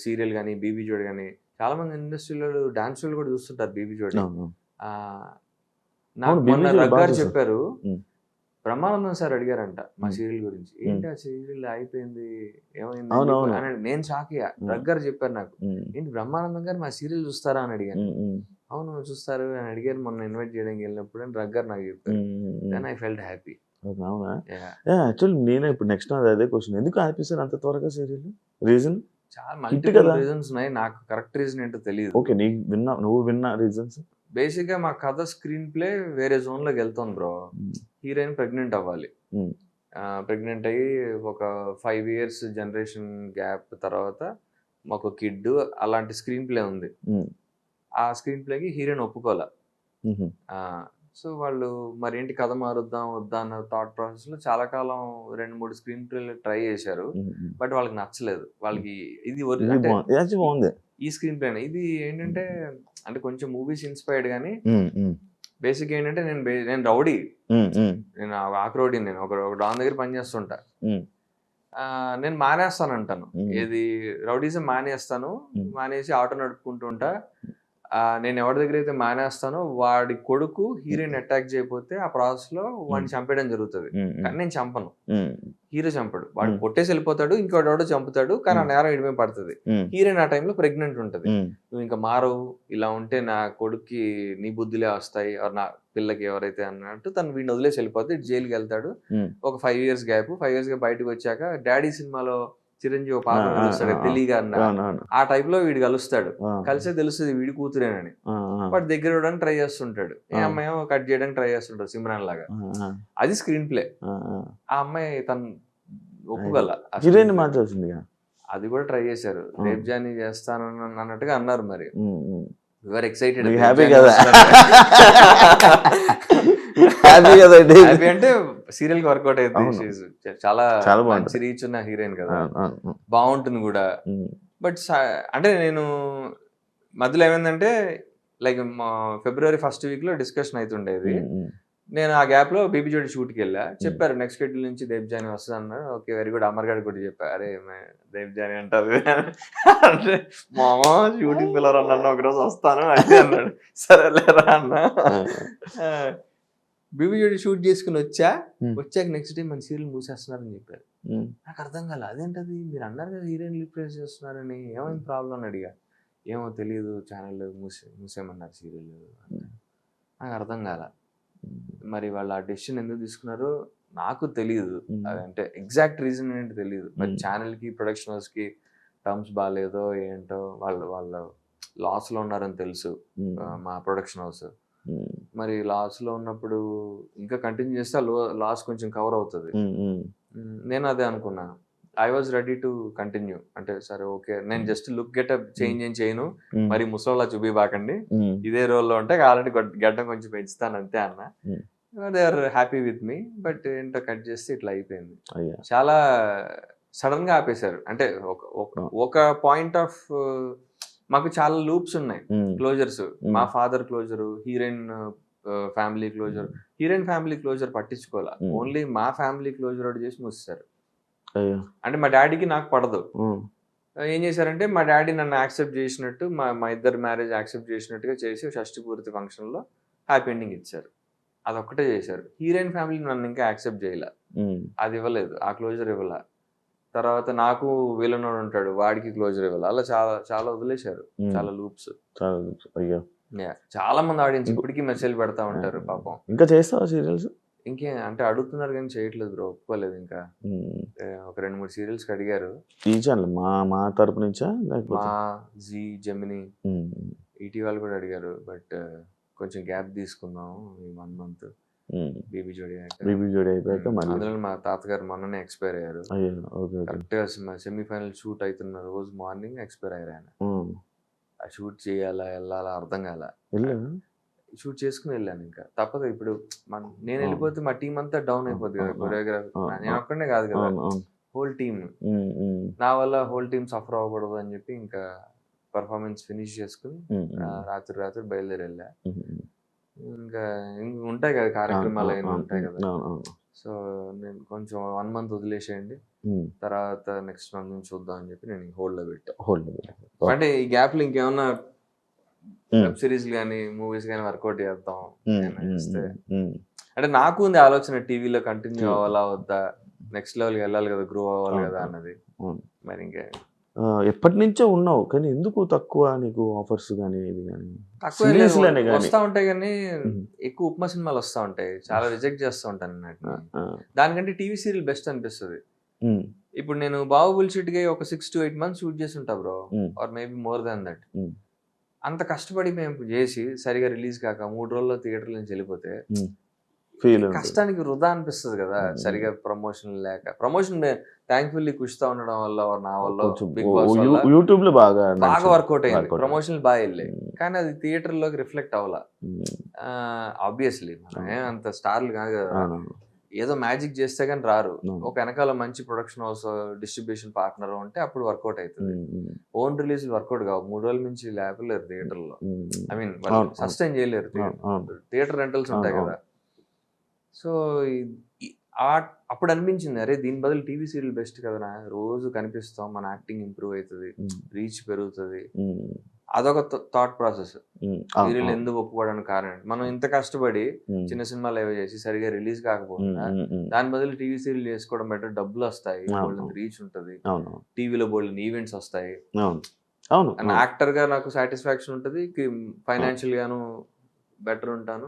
సీరియల్ కానీ, బీబీ జోడి కానీ, చాలా మంది ఇండస్ట్రీలో డాన్స్ కూడా చూస్తుంటారు బీబీ జోడి. నాకు మొన్న రగ్గారు చెప్పారు, బ్రహ్మానందం సార్ అడిగారంట మా సీరియల్ గురించి, ఏంటి ఆ సీరియల్ అయిపోయింది ఏమైంది. నేను షాక్ అయ్యా. రగ్గారు చెప్పారు నాకు, ఏంటి బ్రహ్మానందం గారు మా సీరియల్ చూస్తారా అని అడిగాను. అవును చూస్తారు అని అడిగారు మొన్న ఇన్వైట్ చేయడానికి వెళ్ళినప్పుడు అని రగ్గారు నాకు చెప్పారు. Then I felt happy. అవునా? యాక్చువల్లీ నేనే ఇప్పుడు నెక్స్ట్ అదే క్వశ్చన్, ఎందుకు ఆపేసారు అంత త్వరగా సీరియల్? రీజన్ చాలా మల్టిపుల్ రీజన్స్ ఉన్నాయి, నాకు కరెక్ట్ రీజన్ ఏంటో తెలియదు. ఓకే, నువ్వు విన్నా రీజన్స్? బేసిక్ గా మా కథ స్క్రీన్ ప్లే వేరే జోన్ లోకి వెళ్తుంది బ్రో. హీరోయిన్ ప్రెగ్నెంట్ అవ్వాలి, ప్రెగ్నెంట్ అయ్యి ఒక 5 years జనరేషన్ గ్యాప్ తర్వాత మాకు కిడ్, అలాంటి స్క్రీన్ ప్లే ఉంది. ఆ స్క్రీన్ ప్లేకి హీరోయిన్ ఒప్పుకోలే. సో వాళ్ళు మరి ఏంటి కథ మారుద్దాం వద్దా అన్న థాట్ ప్రాసెస్ లో చాలా కాలం 2-3 స్క్రీన్ ప్లేలు ట్రై చేశారు. బట్ వాళ్ళకి నచ్చలేదు. వాళ్ళకి ఇది ఈ స్క్రీన్ ప్లే ఇది ఏంటంటే అంటే కొంచెం మూవీస్ ఇన్స్పైర్డ్ కానీ బేసిక్ ఏంటంటే నేను రౌడీ, నేను ఆక్రౌడీ, నేను ఒక డాన్ దగ్గర పనిచేస్తుంటా. నేను మానేస్తాను అంటాను, ఏది రౌడీజం మానేస్తాను, మానేసి ఆటో నడుపుకుంటూ ఉంటా. నేను ఎవరి దగ్గర అయితే మానేస్తానో వాడి కొడుకు హీరోయిన్ అటాక్ చేయకపోతే ఆ ప్రాసెస్ లో వాడిని చంపేయడం జరుగుతుంది. కానీ నేను చంపను, హీరో చంపడు, వాడు కొట్టేసి వెళ్ళిపోతాడు, ఇంకోటి చంపుతాడు, కానీ ఆ నేరం ఇడిమే పడుతుంది. హీరోయిన్ ఆ టైంలో ప్రెగ్నెంట్ ఉంటది. నువ్వు ఇంకా మారవు, ఇలా ఉంటే నా కొడుక్కి నీ బుద్ధిలే వస్తాయి, నా పిల్లకి ఎవరైతే అన్నట్టు తను వీడిని వదిలేసి వెళ్ళిపోతే జైలుకి వెళ్తాడు. ఒక 5 years గ్యాప్, 5 years బయటకు వచ్చాక డాడీ సినిమాలో చిరంజీవి పాత్ర కలుస్తాడు తెలియగా అన్న, ఆ టైప్ లో వీడు కలుస్తాడు. కలిసే తెలుస్తుంది వీడి కూతురేనని. వాడు దగ్గర ఇవ్వడానికి ట్రై చేస్తుంటాడు, ఏ అమ్మాయి కట్ చేయడానికి ట్రై చేస్తుంటాడు సిమ్రాన్ లాగా. అది స్క్రీన్ ప్లే. ఆ అమ్మాయి తను ఒప్పుగల అది కూడా ట్రై చేశారు. రేప్ జానీ చేస్తాను అన్నట్టుగా అన్నారు. మరి యువర్ ఎక్సైటెడ్, హ్యాపీ అంటే సీరియల్ కి వర్కౌట్ అయితే చాలా మంచి రీచ్ ఉన్న హీరోయిన్ కదా, బాగుంటుంది కూడా. బట్ అంటే నేను మధ్యలో ఏమైందంటే లైక్ February 1st week లో డిస్కషన్ అవుతుండేది. నేను ఆ గ్యాప్ లో బేబీ జోడి షూట్కి వెళ్ళా. చెప్పారు నెక్స్ట్ షెడ్యూల్ నుంచి దేవ్ జానీ వస్తుంది అన్నారు. Okay very good. అమర్ గారు కూడా చెప్పారు, అరే దేవ్ జానీ అంటారు అంటే మామా షూటింగ్ పిల్లర్ అన్న ఒకరోజు వస్తాను అంటే అన్నాడు. సరేలేరా అన్న. బేబీ జోడి షూట్ చేసుకుని వచ్చాక నెక్స్ట్ డే మన సీరియల్ మూసేస్తున్నారని చెప్పారు. నాకు అర్థం కాల, అదేంటది మీరు అన్నారు కదా హీరోయిన్ రిప్లేస్ చేస్తున్నారని, ఏమైంది ప్రాబ్లం అని అడిగా. ఏమో తెలియదు, ఛానల్ మూసేయమన్నారు సీరియల్. నాకు అర్థం కాల. మరి వాళ్ళు ఆ డెసిషన్ ఎందుకు తీసుకున్నారో నాకు తెలియదు, అదంటే ఎగ్జాక్ట్ రీజన్ ఏంటి తెలియదు. మరి ఛానల్ కి ప్రొడక్షన్ హౌస్ కి టర్మ్స్ బాగాలేదో ఏంటో, వాళ్ళ లాస్ లో ఉన్నారని తెలుసు మా ప్రొడక్షన్ హౌస్. మరి లాస్ లో ఉన్నప్పుడు ఇంకా కంటిన్యూ చేస్తే లాస్ కొంచెం కవర్ అవుతుంది. నేను అదే అనుకున్నా. I was ready to continue. అంటే సరే ఓకే, నేను జస్ట్ లుక్ గెటప్ చేంజ్ ఏం చేయను, మరి ముసలోళ్ళ చూపిబాకండి, ఇదే రోల్లో ఉంటే కావాలంటే గడ్డం కొంచెం పెంచుతాను అంతే అన్న. They are happy with me. But ఏంటో కట్ చేస్తే ఇట్లా అయిపోయింది. చాలా సడన్ గా ఆపేశారు. అంటే ఒక పాయింట్ ఆఫ్ మాకు చాలా లూప్స్ ఉన్నాయి, క్లోజర్స్. మా father closure, heroine family closure. Heroine family closure పట్టించుకోవాలా, ఓన్లీ మా ఫ్యామిలీ క్లోజర్ ఒకటి చేసి మూసేశారు. అంటే మా డాడీకి నాకు పడదు. ఏం చేశారంటే మా డాడీ నన్ను యాక్సెప్ట్ చేసినట్టు, మా ఇద్దరు మ్యారేజ్ యాక్సెప్ట్ చేసినట్టుగా చేసి షష్టి పూర్తి ఫంక్షన్ లో హ్యాపీ ఎండింగ్ ఇచ్చారు. అదొక్కటే చేశారు. హీరోయిన్ ఫ్యామిలీ నన్ను ఇంకా యాక్సెప్ట్ చేయలే, అది ఇవ్వలేదు, ఆ క్లోజర్ ఇవ్వాల. తర్వాత నాకు విలనోడు ఉంటాడు, వాడికి క్లోజర్ ఇవ్వాలి. అలా చాలా చాలా వదిలేశారు, చాలా లూప్స్. చాలా మంది ఆడియన్స్ ఇప్పటికీ మెసేజ్ పెడతా ఉంటారు పాపం. ఇంకా చేస్తావా సీరియల్స్? ఇంకే అంటే అడుగుతున్నారు కానీ చేయట్లేదు బ్రో, ఒప్పుకోలేదు. ఇంకా ఒక 2-3 సీరియల్స్ అడిగారు. ఈ ఛానల్ మా తరపు నుంచా మా జీ, జెమిని, ఈటీ వాళ్ళు కూడా అడిగారు. బట్ కొంచెం గ్యాప్ తీసుకుందాం ఈ 1 month. బేబీ జోడి అయిపోయాక అందులో మా తాతగారు మొన్ననే ఎక్స్పైర్ అయ్యారు. కరెక్ట్ గా సెమీఫైనల్ షూట్ అవుతున్న రోజు మార్నింగ్ ఎక్స్పైర్ అయ్యారు ఆయన. ఆ షూట్ చేయాలా వెళ్ళాలా అర్థం కాల, షూట్ చేసుకుని వెళ్ళాను. ఇంకా తప్పదు. ఇప్పుడు నేను వెళ్ళిపోతే మా టీం అంతా డౌన్ అయిపోద్ది కదా. కొరియోగ్రాఫర్ నేను ఒక్కడనే కాదు కదా, హోల్ టీమ్. నా వల్ల హోల్ టీమ్ సఫర్ అవ్వకూడదు అని చెప్పి ఇంకా పర్ఫార్మెన్స్ ఫినిష్ చేసుకుని రాత్రి బయలుదేరి వెళ్ళా. ఇంకా ఉంటాయి కదా కార్యక్రమాలు అయినా ఉంటాయి కదా. సో నేను కొంచెం 1 month వదిలేసేయండి, తర్వాత నెక్స్ట్ మంత్ నుంచి చూద్దాం అని చెప్పి నేను హోల్డ్ లో పెట్టా. అంటే ఈ గ్యాప్ లో ఇంకేమన్నా వెబ్ సిరీస్ కానీ మూవీస్ కానీ వర్కౌట్ చేద్దాం అంటే నాకు ఉంది ఆలోచన. టీవీలో కంటిన్యూ అవ్వాలా వద్దా, నెక్స్ట్ లెవెల్కి వెళ్ళాలి కదా, గ్రో అవ్వాలి కదా అన్నది. మరి ఇంకా ఎప్పటి నుంచో ఉన్నావు కానీ ఎందుకు తక్కువ నీకు ఆఫర్స్ కానీ ఇది కానీ? వస్తా ఉంటాయి కానీ ఎక్కువ ఉప్మా సినిమాలు వస్తా ఉంటాయి, చాలా రిజెక్ట్ చేస్తూ ఉంటాను అన్నట్టు. దానికంటే టీవీ సీరియల్ బెస్ట్ అనిపిస్తుంది. ఇప్పుడు నేను బాహుబలి షూట్ గా ఒక 6 to 8 months షూట్ చేసి ఉంటా bro, or maybe more than that. అంత కష్టపడి మేము చేసి సరిగా రిలీజ్ కాక 3 రోజుల్లో థియేటర్ నుంచి వెళ్ళిపోతే కష్టానికి వృధా అనిపిస్తుంది కదా. సరిగా ప్రమోషన్ లేక, ప్రమోషన్ థ్యాంక్ఫుల్లీ కుషితా ఉండడం వల్ల నా వల్ల బిగ్ బాస్ యూట్యూబ్ లో బాగా వర్కౌట్ అయింది, ప్రమోషన్ బాగా వెళ్ళాయి. కానీ అది థియేటర్ లోకి రిఫ్లెక్ట్ అవ్వాల. ఆబ్వియస్లీ మనం అంత స్టార్లు కాదు కదా, ఏదో మ్యాజిక్ చేస్తే కానీ రారు. ఒక వెనకాల మంచి ప్రొడక్షన్ హౌస్, డిస్ట్రిబ్యూషన్ పార్ట్నర్ ఉంటే అప్పుడు వర్కౌట్ అవుతుంది. ఓన్ రిలీజ్ వర్కౌట్ కావు, 3 రోజుల నుంచి లేపలేరు థియేటర్ లో. ఐ మీన్ సస్టైన్ చేయలేరు, థియేటర్ రెంటల్స్ ఉంటాయి కదా. సో అప్పుడు అనిపించింది, అరే దీని బదులు టీవీ సీరియల్ బెస్ట్ కదా, రోజు కనిపిస్తాం, మన యాక్టింగ్ ఇంప్రూవ్ అవుతుంది, రీచ్ పెరుగుతుంది. అదొక థాట్ ప్రాసెస్. అవును, సీరియల్ అవును. ఎందుకు ఒప్పుకోవడానికి కారణం మనం ఇంత కష్టపడి చిన్న సినిమాలు ఏవో చేసి సరిగా రిలీజ్ కాకపోయినా దాని బదులు టీవీ సీరియల్ చేసుకోవడం బెటర్. డబ్బులు వస్తాయి, అవును. రీచ్ ఉంటుంది, అవును, టీవీలో బోల్డ్ ఈవెంట్స్ వస్తాయి, అవును, అవును, అండ్ యాక్టర్ గా నాకు సాటిస్ఫాక్షన్ ఉంటుంది, ఫైనాన్షియల్ గాను బెటర్ ఉంటాను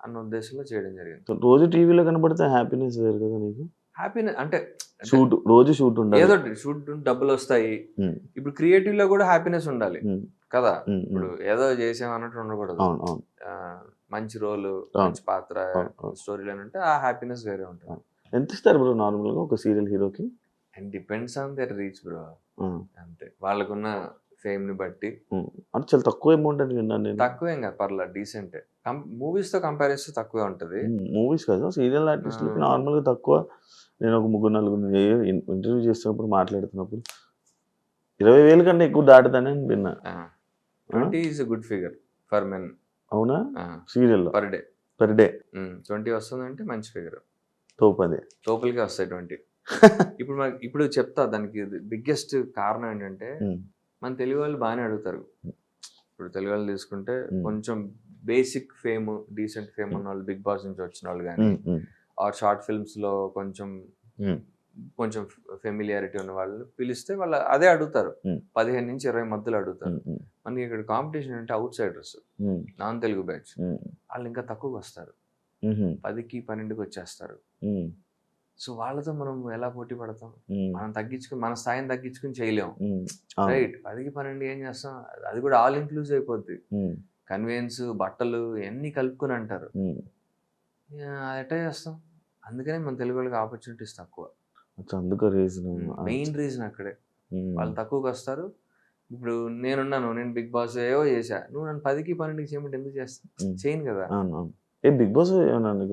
అన్న ఉద్దేశంలో చేయడం జరిగింది. రోజు టీవీలో కనబడితే హ్యాపీనెస్ వేరు కదా నీకు. హ్యాపీనెస్ అంటే రోజు షూట్ ఉండాలి. ఏదో షూట్ డబ్బులు వస్తాయి. ఇప్పుడు క్రియేటివ్ లో కూడా హ్యాపీనెస్ ఉండాలి కదా. ఇప్పుడు ఏదో చేసాం అన్నట్టు ఉండకూడదు. అవును, అవును. మంచి రోల్, మంచి పాత్ర, స్టోరీ లైన్ ఉంటే ఆ హ్యాపీనెస్ వేరే ఉంటుంది. ఎంత ఇస్తారు బ్రో నార్మల్ గా ఒక సీరియల్ హీరోకి? And depends on their reach bro. అంతే, వాళ్ళకున్న ఫేమ్ ని బట్టి. అంటే చాలా తక్కువ అమౌంట్ అని విన్నాను నేను. తక్కువేం కాదు, పర్లేదు, డీసెంట్. మూవీస్ తో కంపేర్ చేస్తే తక్కువే ఉంటది. మూవీస్ కాదు, సీరియల్ ఆర్టిస్టులకి నార్మల్ గా తక్కువ. నేను ఒక 3-4 ఇంటర్వ్యూ చేస్తున్నప్పుడు మాట్లాడుతున్నప్పుడు 20,000 కన్నా ఎక్కువ దాటుతానే అని విన్నా. 20 is a good figure for men. అవునా? Serial per day. 20 వస్తుందంటే మంచి ఫిగర్. తోపదే లోపలికి వస్తాయి 20. ఇప్పుడు చెప్తా దానికి బిగ్గెస్ట్ కారణం ఏంటంటే మన తెలుగు వాళ్ళు బాగానే అడుగుతారు. ఇప్పుడు తెలుగు వాళ్ళు తీసుకుంటే కొంచెం బేసిక్ ఫేమ్, డీసెంట్ ఫేమ్ ఉన్న వాళ్ళు, బిగ్ బాస్ నుంచి వచ్చిన వాళ్ళు కానీ ఆర్ షార్ట్ ఫిల్మ్స్ లో కొంచెం ఫెమిలియారిటీ ఉన్న వాళ్ళు పిలిస్తే వాళ్ళు అదే అడుగుతారు. 15 నుంచి 20 మధ్యలో అడుగుతారు. మనకి ఇక్కడ కాంపిటీషన్ అంటే out Zydus, non Telugu batch, వాళ్ళు ఇంకా తక్కువకి వస్తారు, 10కి 12కి వచ్చేస్తారు. సో వాళ్ళతో మనం ఎలా పోటీ పడతాం? మనం తగ్గించుకుని, మన స్థాయిని తగ్గించుకుని చేయలేము. రైట్, 10కి 12 ఏం చేస్తాం? అది కూడా ఆల్ ఇంక్లూజివ్ అయిపోద్ది. కన్వీనియన్స్, బట్టలు ఇవన్నీ కలుపుకొని అంటారు. అది ఎట్లా చేస్తాం? అందుకనే మన తెలుగు వాళ్ళకి ఆపర్చునిటీస్ తక్కువ. మెయిన్ రీజన్ అక్కడే. వాళ్ళు తక్కువకి వస్తారు. ఇప్పుడు నేను బిగ్ బాస్ ఏవో చేశా, నువ్వు నన్ను 10కి 12కి చేయమంటే ఎందుకు చేస్తా? చేయను కదా. బిగ్ బాస్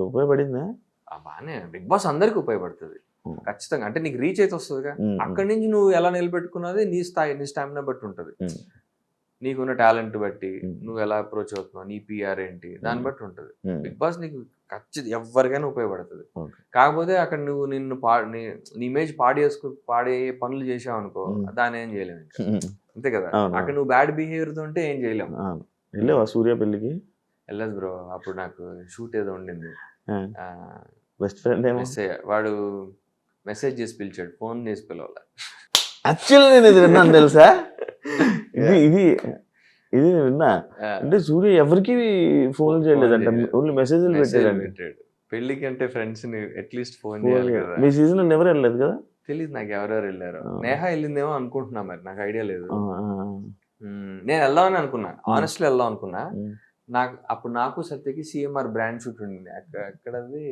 ఉపయోగపడిందా? బాగానే, బిగ్ బాస్ అందరికి ఉపయోగపడుతుంది ఖచ్చితంగా. అంటే నీకు రీచ్ అయితే వస్తుందిగా. అక్కడి నుంచి నువ్వు ఎలా నిలబెట్టుకున్నది నీ స్థాయి, నీ స్టామినా బట్టి ఉంటుంది. నీకున్న టాలెంట్ బట్టి నువ్వు ఎలా అప్రోచ్ అవుతున్నావు, నీ పిఆర్ ఏంటి, దాన్ని బట్టి ఉంటుంది. బిగ్ బాస్ నీకు ఖచ్చితంగా ఎవరికైనా ఉపయోగపడుతుంది. కాకపోతే అక్కడ నువ్వు నీ ఇమేజ్ పాడే పనులు చేసావు అనుకో, దాన్ని ఏం చేయలేము ఇంకా. అంతే కదా. అక్కడ నువ్వు బ్యాడ్ బిహేవియర్ తో ఉంటే ఏం చేయలేము. వెళ్ళావా సూర్య పెళ్లికి? వెళ్ళదు బ్రో, అప్పుడు నాకు షూట్ ఏదో ఉండింది. బెస్ట్ ఫ్రెండ్ వాడు మెసేజ్ చేసి పిలిచాడు, ఫోన్ చేసి పిలవాల. యాక్చువల్లీ నేను ఇది విన్నాను తెలుసా. ఇది విన్నా. అంటే సూర్య ఎవరికి ఫోన్ చేయలేదంట, ఓన్లీ మెసేజ్లు పెట్టాడు. పెళ్లికి అంటే ఫ్రెండ్స్ ని అట్లీస్ట్ ఫోన్ చేయాలి కదా. మీ సీజన్ ఎవరు వెళ్ళలేదు కదా? తెలీదు నాకు ఎవరెవరు వెళ్ళారు. నేహ వెళ్ళిందేమో అనుకుంటున్నా, మరి నాకు ఐడియా లేదు. నేను వెళ్దామని అనుకున్నా, ఆనెస్ట్లీ వెళ్దాం అనుకున్నా. నాకు సత్యకి సిఎంఆర్ బ్రాండ్ షూట్ ఉండింది. అక్కడది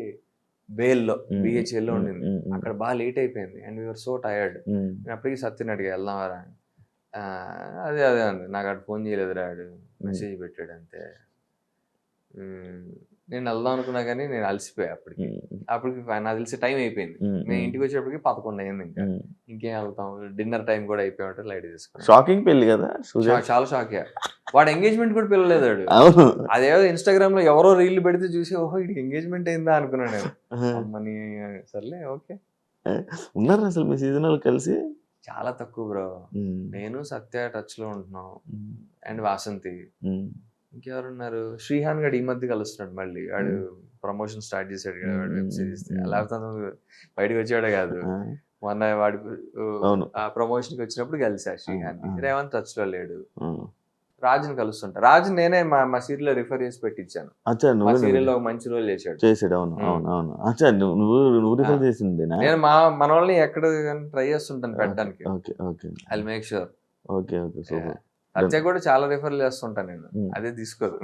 బేల్లో, బిహెచ్ఎల్లో ఉండింది. అక్కడ బాగా లేట్ అయిపోయింది అండ్ వీఆర్ సో టైర్డ్. నేను అప్పటికి సత్యని అడిగా వెళ్దామరా. అదే అంది, నాకు అటు ఫోన్ చేయలేదు రాడు, మెసేజ్ పెట్టాడు అంతే. నేను వెళ్దాం అనుకున్నా కానీ నేను అలసిపోయా అప్పటికి నాకు తెలిసి టైం అయిపోయింది. నేను ఇంటికి వచ్చేప్పటికి 11 అయింది. ఇంకేం వెళ్తాం, డిన్నర్ టైం కూడా అయిపోయి ఉంటే లైట్ తీసుకున్నాను. షాకింగ్ పెళ్లి కదా, చాలా షాక్. వాడు ఎంగేజ్మెంట్ కూడా పిల్లలేదు. అదేదో ఇన్స్టాగ్రామ్ లో ఎవరో రీల్ పెడితే చూసి ఓహో ఇది ఎంగేజ్మెంట్ అయిందా అనుకున్నాను నేను. అమ్మని సర్లే ఓకే. ఉన్నారు అసలు మీ సీజన్ వాళ్ళు కలిసి? చాలా తక్కువ బ్రో. నేను సత్య టచ్ లో ఉంటున్నాం అండ్ వాసంతి. ఇంకెవరున్నారు? శ్రీహాన్ గడు ఈ మధ్య కలుస్తున్నాడు మళ్ళీ. వాడు ప్రమోషన్ స్టార్ట్ చేశాడు కదా వాడు వెబ్ సిరీస్. లేకపోతే బయటకు వచ్చాడే కాదు. మొన్న వాడి ఆ ప్రమోషన్ కి వచ్చినప్పుడు కలిసా శ్రీహాన్. రేవంత్ టచ్ లో లేడు. రాజుని కలుస్తుంటా. రాజు నేనే మా సీరియల్ లో రిఫర్ చేసి పెట్టించాను. మా సీరియల్ లో మంచి రోల్ చేశాడు. నేను మన వాళ్ళని ఎక్కడ ట్రై చేస్తుంటాను పెట్టడానికి. I make sure. సత్య కూడా చాలా రిఫర్ చేస్తుంటాను నేను, అదే తీసుకోదు.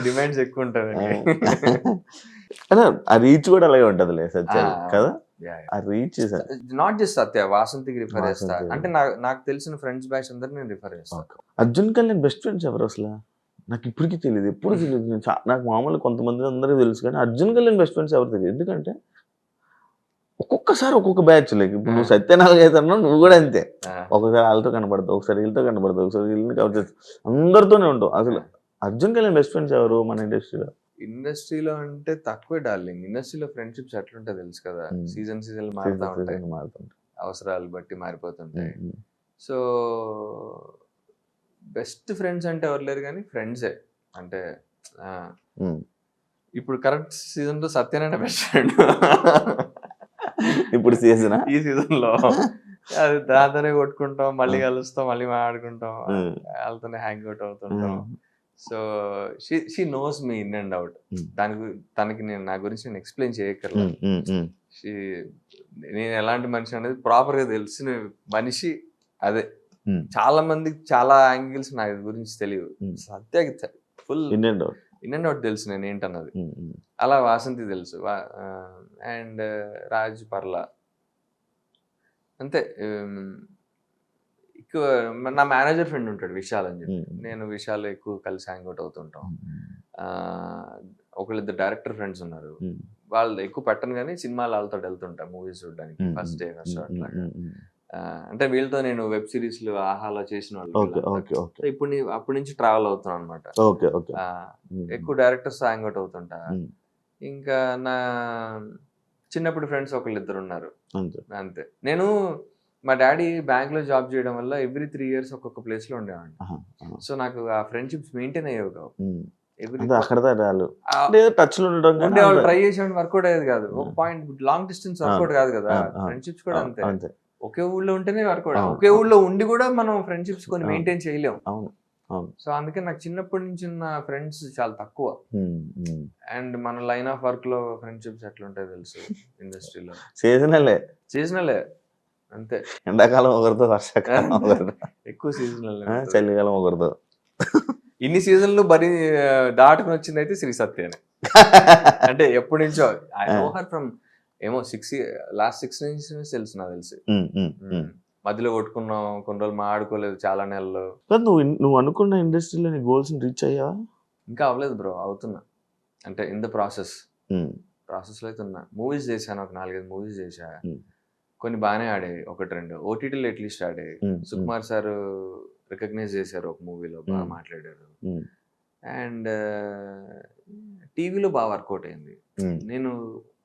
డిమాండ్స్ ఎక్కువ ఉంటాయి. ఆ రీచ్ కూడా అలాగే ఉంటది సత్య కదా. నాట్ జస్ట్ సత్య, వాసంతికి రిఫర్ చేస్తా. అంటే నాకు తెలిసిన ఫ్రెండ్స్ బ్యాచ్ అందరు నేను రిఫర్ చేస్తాను. అర్జున్ కళ్యాణ్ బెస్ట్ ఫ్రెండ్స్ ఎవరు అసలు? నాకు ఇప్పటికీ తెలియదు, ఎప్పుడు తెలియదు. నాకు మామూలుగా కొంతమంది అందరికీ తెలుసు కానీ అర్జున్ కళ్యాణ్ బెస్ట్ ఫ్రెండ్స్ ఎవరు తెలియదు. ఎందుకంటే ఒక్కొక్కసారి ఒక్కొక్క బ్యాచ్. లైక్ ఇప్పుడు నువ్వు సత్యనారాయణ అవుతున్నావు, నువ్వు కూడా అంతే. ఒకసారి వాళ్ళతో కనపడతావు, ఒకసారి వీళ్ళతో కనపడతావు, ఒకసారి వీళ్ళని కవర్ చేస్తావు, అందరితోనే ఉంటావు. అసలు అర్జున్ కళ్యాణ్ బెస్ట్ ఫ్రెండ్స్ ఎవరు మన ఇండస్ట్రీలో అంటే తక్కువే డార్లింగ్. ఇండస్ట్రీలో ఫ్రెండ్షిప్స్ ఎట్లుంటాయి తెలుసు కదా. సీజన్ మారుతా ఉంటాయి, అవసరాలు బట్టి మారిపోతుంటాయి. సో బెస్ట్ ఫ్రెండ్స్ అంటే ఎవరు లేరు కానీ ఫ్రెండ్సే. అంటే ఆ, ఇప్పుడు కరెక్ట్ సీజన్ లో సత్యనారాయణ బెస్ట్ ఫ్రెండ్. ఇప్పుడు సీజన్ ఈ సీజన్ లో అది దాంతోనే కొట్టుకుంటాం, మళ్ళీ కలుస్తాం, మళ్ళీ మాట్లాడుకుంటాం, వాళ్ళతోనే హ్యాంగ్ అవుట్ అవుతుంటాం. So she knows me in and out. తనకి నా గురించి నేను ఎక్స్ప్లెయిన్ చేయక్కర్లేదు. నేను ఎలాంటి మనిషి అనేది ప్రాపర్ గా తెలిసిన మనిషి అదే. చాలా మందికి చాలా యాంగిల్స్ నా గురించి తెలియదు. సత్యకి ఫుల్ ఇన్ అండ్ అవుట్ తెలుసు నేను ఏంటన్నది. అలా వాసంతి తెలుసు, అండ్ రాజ్ పర్ల అంతే. ఎక్కువ నా మేనేజర్ ఫ్రెండ్ ఉంటాడు విశాల్ అని చెప్పి, నేను విశాల్ ఎక్కువ కలిసి హ్యాంగ్ అవుట్ అవుతుంటాం. ఒకళ్ళిద్దరు డైరెక్టర్ ఫ్రెండ్స్ ఉన్నారు, వాళ్ళు ఎక్కువ పెట్టను కానీ సినిమాలు వాళ్ళతో వెళ్తుంటా మూవీస్ చూడడానికి ఫస్ట్ డే ఫస్ట్ షో అట్లా. అంటే వీళ్ళతో నేను వెబ్ సిరీస్లు ఆహాలో చేసిన వాళ్ళు. ఇప్పుడు అప్పటి నుంచి ట్రావెల్ అవుతున్నాను అనమాట. ఎక్కువ డైరెక్టర్స్ హ్యాంగ్ అవుట్ అవుతుంటా. ఇంకా నా చిన్నప్పుడు ఫ్రెండ్స్ ఒకళ్ళిద్దరు ఉన్నారు అంతే. నేను మా డాడీ బ్యాంక్ లో జాబ్ చేయడం వల్ల ఎవ్రీ 3 years ఒక్కొక్క ప్లేస్ లో ఉండేవాడిని. సో నాకు ఆ ఫ్రెండ్షిప్స్ మెయింటైన్ అయ్యేవి కావు. ఉండేవాళ్ళు ట్రై చేసేవాడిని, వర్కౌట్ అయ్యేది కాదు. ఒక పాయింట్ లాంగ్ డిస్టెన్స్ వర్కౌట్ కాదు కదా. ఫ్రెండ్షిప్స్ కూడా అంతే, ఒకే ఊళ్ళో ఉంటేనే వర్కౌట్. ఒకే ఊళ్ళో ఉండి కూడా మనం ఫ్రెండ్షిప్స్ కొన్ని మెయింటైన్ చేయలేము. సో అందుకే నాకు చిన్నప్పటి నుంచి ఉన్న ఫ్రెండ్స్ చాలా తక్కువ. అండ్ మన లైన్ ఆఫ్ వర్క్ లో ఫ్రెండ్షిప్స్ ఎట్లుంటాయి తెలుసు, ఇండస్ట్రీలో సీజనలే అంతే. ఎండాకాలం ఒకరితో, వర్షాకాలం ఒకరితో, ఎక్కువ సీజనల్, చలికాలం ఒకరితో. ఇన్ని సీజన్లు బరీ దాటుకుని వచ్చింది అయితే శ్రీ సత్యనే. అంటే ఎప్పటి నుంచో ఐ నో హర్ ఫ్రమ్ ఏమో లాస్ట్ 6 నుంచి తెలుసు నాకు తెలిసి. మధ్యలో కొట్టుకున్నాం, కొన్ని రోజులు మాట్లాడుకోలేదు చాలా నెలలు. నువ్వు అనుకున్న ఇండస్ట్రీలో నీ గోల్స్ రీచ్ అయ్యావా? ఇంకా అవ్వలేదు బ్రో, అవుతున్నా. అంటే ఇన్ ద ప్రాసెస్ లో అయితే ఉన్నా. మూవీస్ చేశాను, ఒక 4-5 మూవీస్ చేశా. కొన్ని బాగానే ఆడాయి, 1-2 ఓటీటీలో అట్లీస్ట్ ఆడాయి. సుకుమార్ సార్ రికగ్నైజ్ చేశారు ఒక మూవీలో, బాగా మాట్లాడారు. అండ్ టీవీలో బాగా వర్కౌట్ అయింది. నేను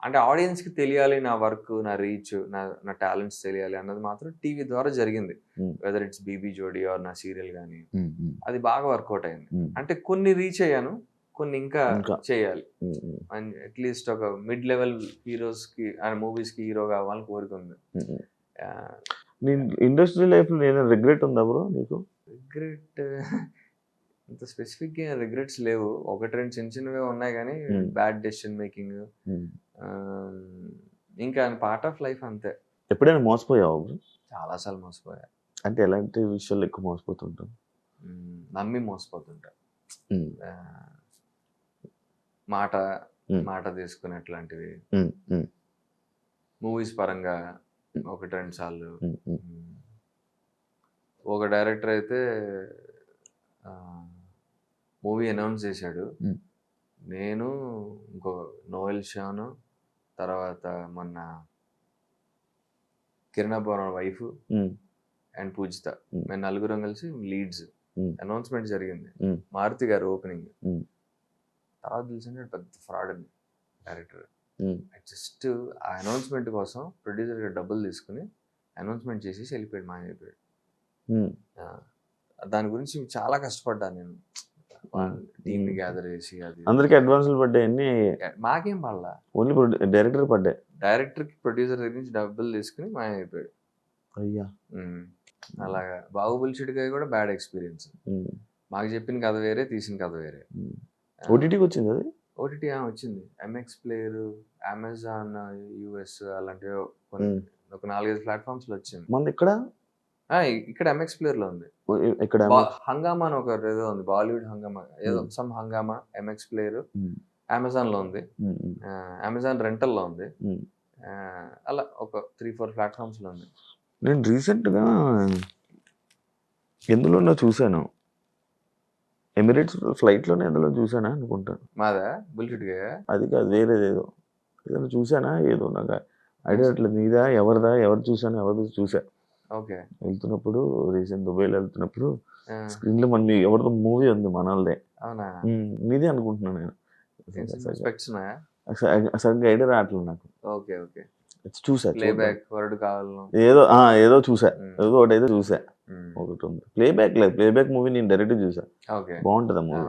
అంటే ఆడియన్స్ కి తెలియాలి నా వర్క్, నా రీచ్, నా టాలెంట్స్ తెలియాలి అన్నది మాత్రం టీవీ ద్వారా జరిగింది. వెదర్ ఇట్స్ బీబీ జోడీ ఆర్ నా సీరియల్ కానీ, అది బాగా వర్కౌట్ అయింది. అంటే కొన్ని రీచ్ అయ్యాను, కొన్ని ఇంకా చేయాలి. అట్లీస్ట్ ఒక మిడ్ లెవెల్ హీరోస్ కి అండ్ మూవీస్ కి హీరో కావాలని కోరుకుంది. ఇండస్ట్రీ లైఫ్ లో ఏదైనా రిగ్రెట్ ఉందా బ్రో నీకు? రిగ్రెట్ అంత స్పెసిఫిక్ గా రిగ్రెట్స్ లేవు. 1-2 చిన్నవే ఉన్నాయి కానీ బ్యాడ్ డెసిషన్ మేకింగ్ ఇంకా పార్ట్ ఆఫ్ లైఫ్ అంతే. ఎప్పుడైనా మోసపోయావు? చాలా సార్లు మోసపోయా. అంటే ఎలాంటి విషయాలు ఎక్కువ మోసపోతుంటాం? నమ్మి మోసపోతుంటా. మాట తీసుకునేట్లాంటివి. మూవీస్ పరంగా 1-2 సార్లు. ఒక డైరెక్టర్ అయితే మూవీ అనౌన్స్ చేశాడు, నేను ఇంకో నోయల్ షాను, తర్వాత మొన్న కిరణ్ అబ్బవరం వైఫ్ అండ్ పూజిత, మేము నలుగురం కలిసి లీడ్స్. అనౌన్స్మెంట్ జరిగింది, మారుతి గారు ఓపెనింగ్. తర్వాత తెలిసింది పెద్ద ఫ్రాడ్ అని డైరెక్టర్. జస్ట్ ఆ అనౌన్స్మెంట్ కోసం ప్రొడ్యూసర్ గారు డబ్బులు తీసుకుని అనౌన్స్మెంట్ చేసేసి వెళ్ళిపోయాడు, మాయమైపోయాడు. దాని గురించి చాలా కష్టపడ్డాను నేను, టీమ్ ని గ్యాదర్ చేసి. అది అందరికి అడ్వాన్సులు పడ్డాయి, మాకేం పడలా, ఓన్లీ డైరెక్టర్ పడ్డాయి. డైరెక్టర్ కి ప్రొడ్యూసర్ దగ్గర నుంచి డబ్బులు తీసుకుని మాయమైపోయాడు. అయ్యా, అలాగా. బాహుబలి చిటికాయ కూడా బ్యాడ్ ఎక్స్పీరియన్స్. మాకు చెప్పిన కథ వేరే, తీసిన కథ వేరే. ఓటీటీకి వచ్చింది అది? ఓటీటీ వచ్చింది. ఎంఎక్స్ ప్లేయర్, అమెజాన్ యూఎస్ అలాంటివి ఒక 4-5 ప్లాట్ఫామ్స్ లో వచ్చింది. మన ఇక్కడ ఎంఎక్స్ ప్లేయర్ లో ఉంది. హంగామా అని ఒక ఏదో ఉంది, బాలీవుడ్ హంగామా ఏదో సమ్ హంగామా. ఎంఎక్స్ ప్లేయర్ అమెజాన్ లో ఉంది, అమెజాన్ రెంటల్ లో ఉంది. అలా ఒక 3-4 ప్లాట్ఫామ్స్ లో ఉంది. నేను రీసెంట్ గా ఎందులో చూసాను, ఎమిరేట్స్ ఫ్లైట్ లోనే ఎందులో చూసానా అనుకుంటాను. మాదా బుల్షిట్ అది కాదు, వేరేది ఏదో చూసానా, ఏదో నాకు ఐడియా అట్లేదు. నీదా ఎవరిదా, ఎవరు చూసాను, ఎవరిది చూసా. ఓకే, వెళ్తున్నప్పుడు రీసెంట్ దుబాయ్లో వెళ్తున్నప్పుడు స్క్రీన్ లో మన ఎవరిదో మూవీ ఉంది మనల్దే. అవునా? నీదే అనుకుంటున్నాను నేను. సడన్ సరిగ్గా ఐడియా రావట్లేదు నాకు. ఓకే ఓకే, చూసా, ప్లేబ్యాక్ వర్డ్ కావాలి ఏదో చూసా, ఏదో ఒకటి అయితే చూసా. ఒకటి ఉంది. ప్లేబ్యాక్ లేదు, ప్లేబ్యాక్ మూవీ నేను డైరెక్ట్ చూసా, ఓకే బాగుంటది ఆ మూవీ,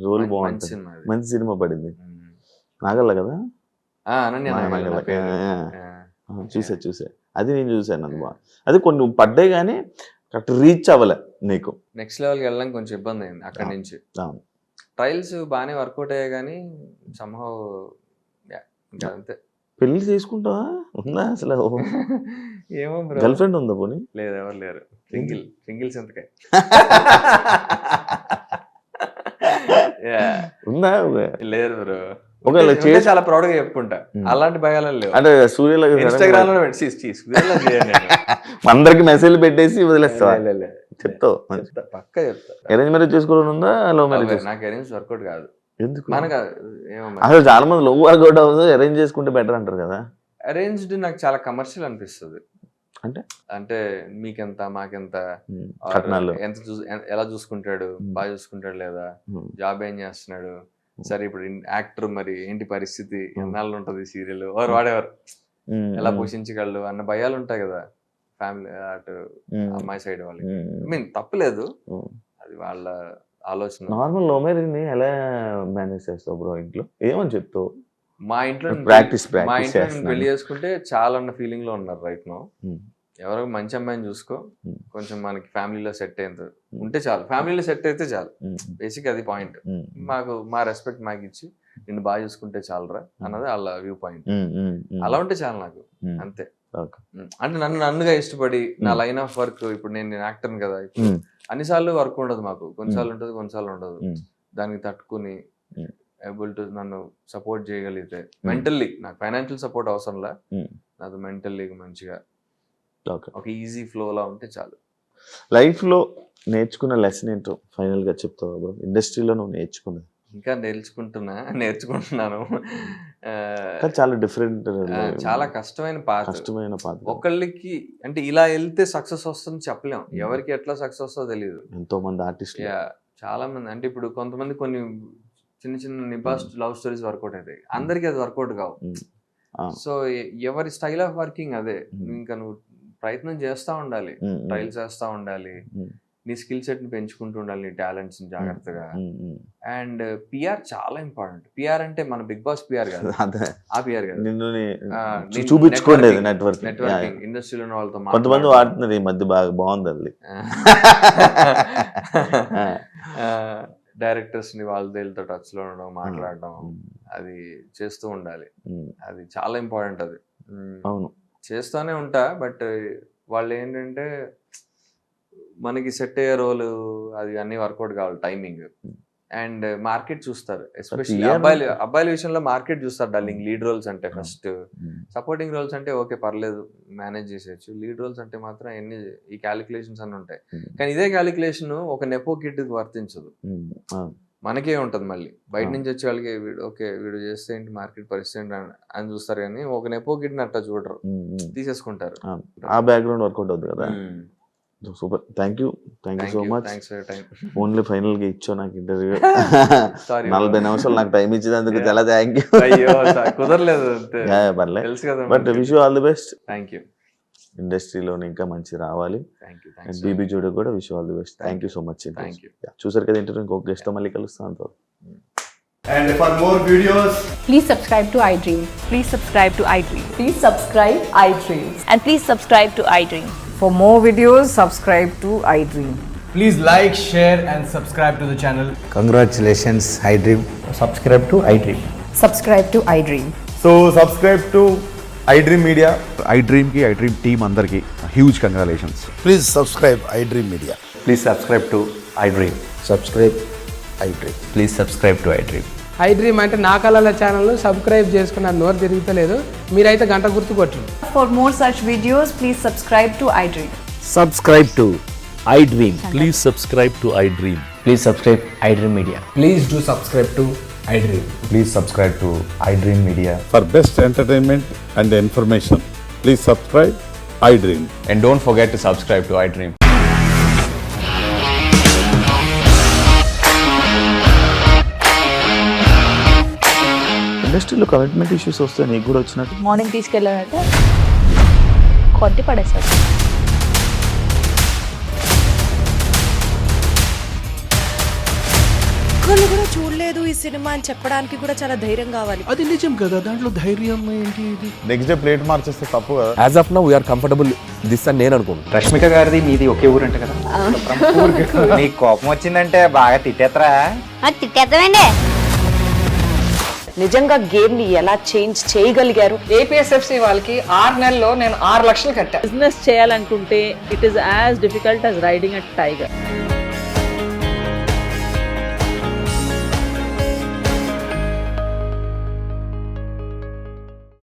రోల్ మంచి బాగుంటది, సినిమా అది. మంచి సినిమా పడింది. నాగల్ల కదా, అనన్య నాగల్ల. నా పేరు. చూసా అది నేను చూసాను. అది బాగా, అది కొన్ని పడ్డాయి కానీ కరెక్ట్ రీచ్ అవ్వలే నీకు. నెక్స్ట్ లెవెల్కి వెళ్ళడం కొంచెం ఇబ్బంది అయింది అక్కడి నుంచి. అవును. ట్రయల్స్ బాగానే వర్కౌట్ అయ్యాయి కానీ సంహౌ ఇంకా అంతే. పెళ్లి చేసుకుంటావా, ఉందా అసలు? ఏమో బ్రో, గర్ల్ ఫ్రెండ్ ఉందా పోనీ? లేదు ఎవరు లేరు, సింగిల్స్ ఎంతకాయ. ఉందా? లేరు బ్రో, ఒకవేళ ఉంటే చాలా ప్రౌడ్ గా చెప్పుకుంటా. అలాంటి భయాలు లేవు. అంటే సూర్యలో ఇన్స్టాగ్రామ్ లో అందరికి మెసేజ్ పెట్టేసి వదిలేస్తావా? చెప్తావు పక్క చెప్తా. అరేంజ్ మ్యారేజ్ చేసుకోవడం ఉందా, లవ్ మ్యారేజ్? నాకు అరేంజ్ వర్కౌట్ కాదు. ఎందుకు? మనకు ఏమో అసలు చాలా మంది లవ్ వర్కౌట్ అవ్వదు, అరేంజ్ చేసుకుంటే బెటర్ అంటారు కదా. అరేంజ్డ్ నాకు చాలా కమర్షియల్ అనిపిస్తుంది. అంటే మీకెంత మాకెంత, కట్నాలు ఎంత ఎలా చూసుకుంటాడు, బాగా చూసుకుంటాడు లేదా, జాబ్ ఏం చేస్తున్నాడు, సరే ఇప్పుడు యాక్టర్ మరి ఏంటి పరిస్థితి, ఎన్నాళ్ళు ఉంటది సీరియల్, వాడెవరు ఎలా పోషించగలడు అన్న భయాలు ఉంటాయి కదా ఫ్యామిలీ అటు అమ్మాయి సైడ్ వాళ్ళకి. ఐ మీన్ తప్పులేదు, అది వాళ్ళ ఆలోచన. నార్మల్ లవ్ మ్యారేజ్ ని ఎలా మేనేజ్ చేస్తావు బ్రో ఇంట్లో? ఏమని చెప్తావు? మా ఇంట్లో ప్రాక్టీస్ మా ఇంట్లో నేను పెళ్లి చేసుకుంటే చాలా అన్న ఫీలింగ్ లో ఉన్నారు రైట్ నో. ఎవరో మంచి అమ్మాయిని చూసుకో, కొంచెం మనకి ఫ్యామిలీలో సెట్ అయింది ఉంటే చాలు, ఫ్యామిలీలో సెట్ అయితే చాలు, బేసిక్ అది పాయింట్. మాకు మా రెస్పెక్ట్ మాకు ఇచ్చి నిన్ను బాగా చూసుకుంటే చాలరా అన్నది వాళ్ళ వ్యూ పాయింట్. అలా ఉంటే చాలు నాకు, అంతే. అంటే నన్నుగా ఇష్టపడి నా లైన్ ఆఫ్ వర్క్, ఇప్పుడు నేను యాక్టర్ కదా, ఇప్పుడు అన్నిసార్లు వర్క్ ఉండదు మాకు, కొన్నిసార్లు ఉంటుంది కొన్నిసార్లు ఉండదు. దానికి తట్టుకుని ఏబుల్ టు నన్ను సపోర్ట్ చేయగలిగితే మెంటల్లీ, నాకు ఫైనాన్షియల్ సపోర్ట్ అవసరంలా, నాకు మెంటల్లీ మంచిగా ఒక ఈజీ ఫ్లోలా ఉంటే చాలు. లైఫ్ లో నేర్చుకున్న లెసన్ ఏంటో ఫైనల్ గా చెప్తావా బ్రో? ఇండస్ట్రీలో నువ్వు నేర్చుకున్నది. ఇంకా నేర్చుకుంటున్నాను. చాలా డిఫరెంట్, చాలా కష్టమైన పాత్ర. ఒకళ్ళకి అంటే ఇలా వెళ్తే సక్సెస్ వస్తుంది చెప్పలేం, ఎవరికి ఎట్లా సక్సెస్ వస్తుందో తెలియదు. ఎంతో మంది ఆర్టిస్ట్, చాలా మంది. అంటే ఇప్పుడు కొంతమంది కొన్ని చిన్న చిన్న నిబాస్ లవ్ స్టోరీస్ వర్కౌట్ అవుతాయి, అందరికి అది వర్కౌట్ కావు. సో ఎవరి స్టైల్ ఆఫ్ వర్కింగ్ అదే. ఇంకా నువ్వు ప్రయత్నం చేస్తా ఉండాలి, ట్రయల్స్ చేస్తా ఉండాలి, నీ స్కిల్ సెట్ ని పెంచుకుంటూ ఉండాలి, నీ టాలెంట్స్ ని జాగ్రత్తగా. అండ్ పిఆర్ చాలా ఇంపార్టెంట్. పిఆర్ అంటే మన బిగ్ బాస్ పిఆర్ కాదు, ఆ పిఆర్ కాదు, చూపించుకోండి నెట్వర్కింగ్. ఇండస్ట్రీలో ఉన్న వాళ్ళతో కొంతమంది వాడుతున్నారు ఈ మధ్య, బాగా బాగుంది అది. డైరెక్టర్స్ ని వాళ్ళతో టచ్ లో ఉండడం, మాట్లాడడం, అది చేస్తూ ఉండాలి. అది చాలా ఇంపార్టెంట్. అది అవును, చేస్తూనే ఉంటా. బట్ వాళ్ళు ఏంటంటే మనకి సెట్ అయ్యే రోలు అది అన్ని వర్కౌట్ కావాలి, టైమింగ్ అండ్ మార్కెట్ చూస్తారు. ఎస్పెషల్లీ అబ్బాయిల విషయంలో మార్కెట్ చూస్తారు డార్లింగ్. లీడ్ రోల్స్ అంటే ఫస్ట్, సపోర్టింగ్ రోల్స్ అంటే ఓకే పర్లేదు మేనేజ్ చేసేయచ్చు. లీడ్ రోల్స్ అంటే మాత్రం ఎన్ని ఈ క్యాలిక్యులేషన్స్ అన్ని ఉంటాయి. కానీ ఇదే క్యాలిక్యులేషన్ ఒక నెపో కిడ్ వర్తించదు, మనకే ఉంటుంది. మళ్ళీ బయట నుంచి వచ్చే వాళ్ళకి వీడు చేస్తే ఏంటి మార్కెట్ పరిస్థితి అని చూస్తారు, కానీ ఒక నెపో కిడ్ని అట్లా చూడరు, తీసేసుకుంటారు. ఆ బ్యాక్గ్రౌండ్ వర్కౌట్ అవుతుంది కదా. Super, thank you so much. Only final గా ఇచ్చో నాకు ఇంటర్వ్యూ, 40 నిమిషాలు నాకు టైం ఇచ్చేందుకు చాలా థ్యాంక్ యూ. కుదరలేదు, but wish you all the best. Thank you. ఇండస్ట్రీలో ఇంకా మంచి రావాలి. అండ్ బీబీ జోడి కూడా wish you all the best. Thank you so much. చూసారు కదా ఇంటర్వ్యూ, ఇంకొక గెస్ట్ తో మళ్ళీ కలుస్తాను. And for more videos, please subscribe to iDream. Please subscribe to iDream. Please subscribe iDream. And please subscribe to iDream. For more videos, subscribe to iDream. please like, share and subscribe to the channel. Congratulations, iDream. Subscribe to iDream. Subscribe to iDream. So subscribe to iDream Media. iDream ki iDream team andarki huge congratulations. Please subscribe iDream Media. Please subscribe to iDream. Subscribe iDream. Please subscribe to iDream. iDream అంటే నా కళల channel subscribe చేసుకున్న నోరు తిరుగుతలేదు, మీరైతే గంట గుర్తు కొట్టండి. For more such videos, please subscribe to iDream. Subscribe to iDream. Please subscribe to iDream. Please subscribe iDream Media. Please do subscribe to iDream. Please subscribe to iDream Media. For best entertainment and information, please subscribe iDream. And don't forget to subscribe to iDream. ఇండస్ట్రీలో commitment issues వస్తే నీకు కూడా వచ్చినట్టు? Morning తీసుకెళ్ళాలంటే కొట్టి పడేస్తారు. ఒక్కళ్ళు కూడా చూడలేదు ఈ సినిమా అని చెప్పడానికి కూడా చాలా ధైర్యం కావాలి. అది నిజం కదా, దాంట్లో ధైర్యం ఏంటి? ఇది నెక్స్ట్ డే ప్లేట్ మార్చేస్తే తప్పు కదా. As of now we are comfortable this అని నేను అనుకుంటున్నాను. రష్మిక గారిది మీది ఒకే ఊరు అంట కదా. నీకు కోపం వచ్చిందంటే బాగా తిట్టేత్తరా? తిట్టేద్దామండి. నిజంగా గేమ్ ని ఎలా చేంజ్ చేయగలిగారు? ఏపీఎస్ఎఫ్సి వాళ్ళకి 6 నెలల్లో నేను 6 లక్షలు కట్టా. బిజినెస్ చేయాలనుకుంటే it is as difficult as riding a tiger.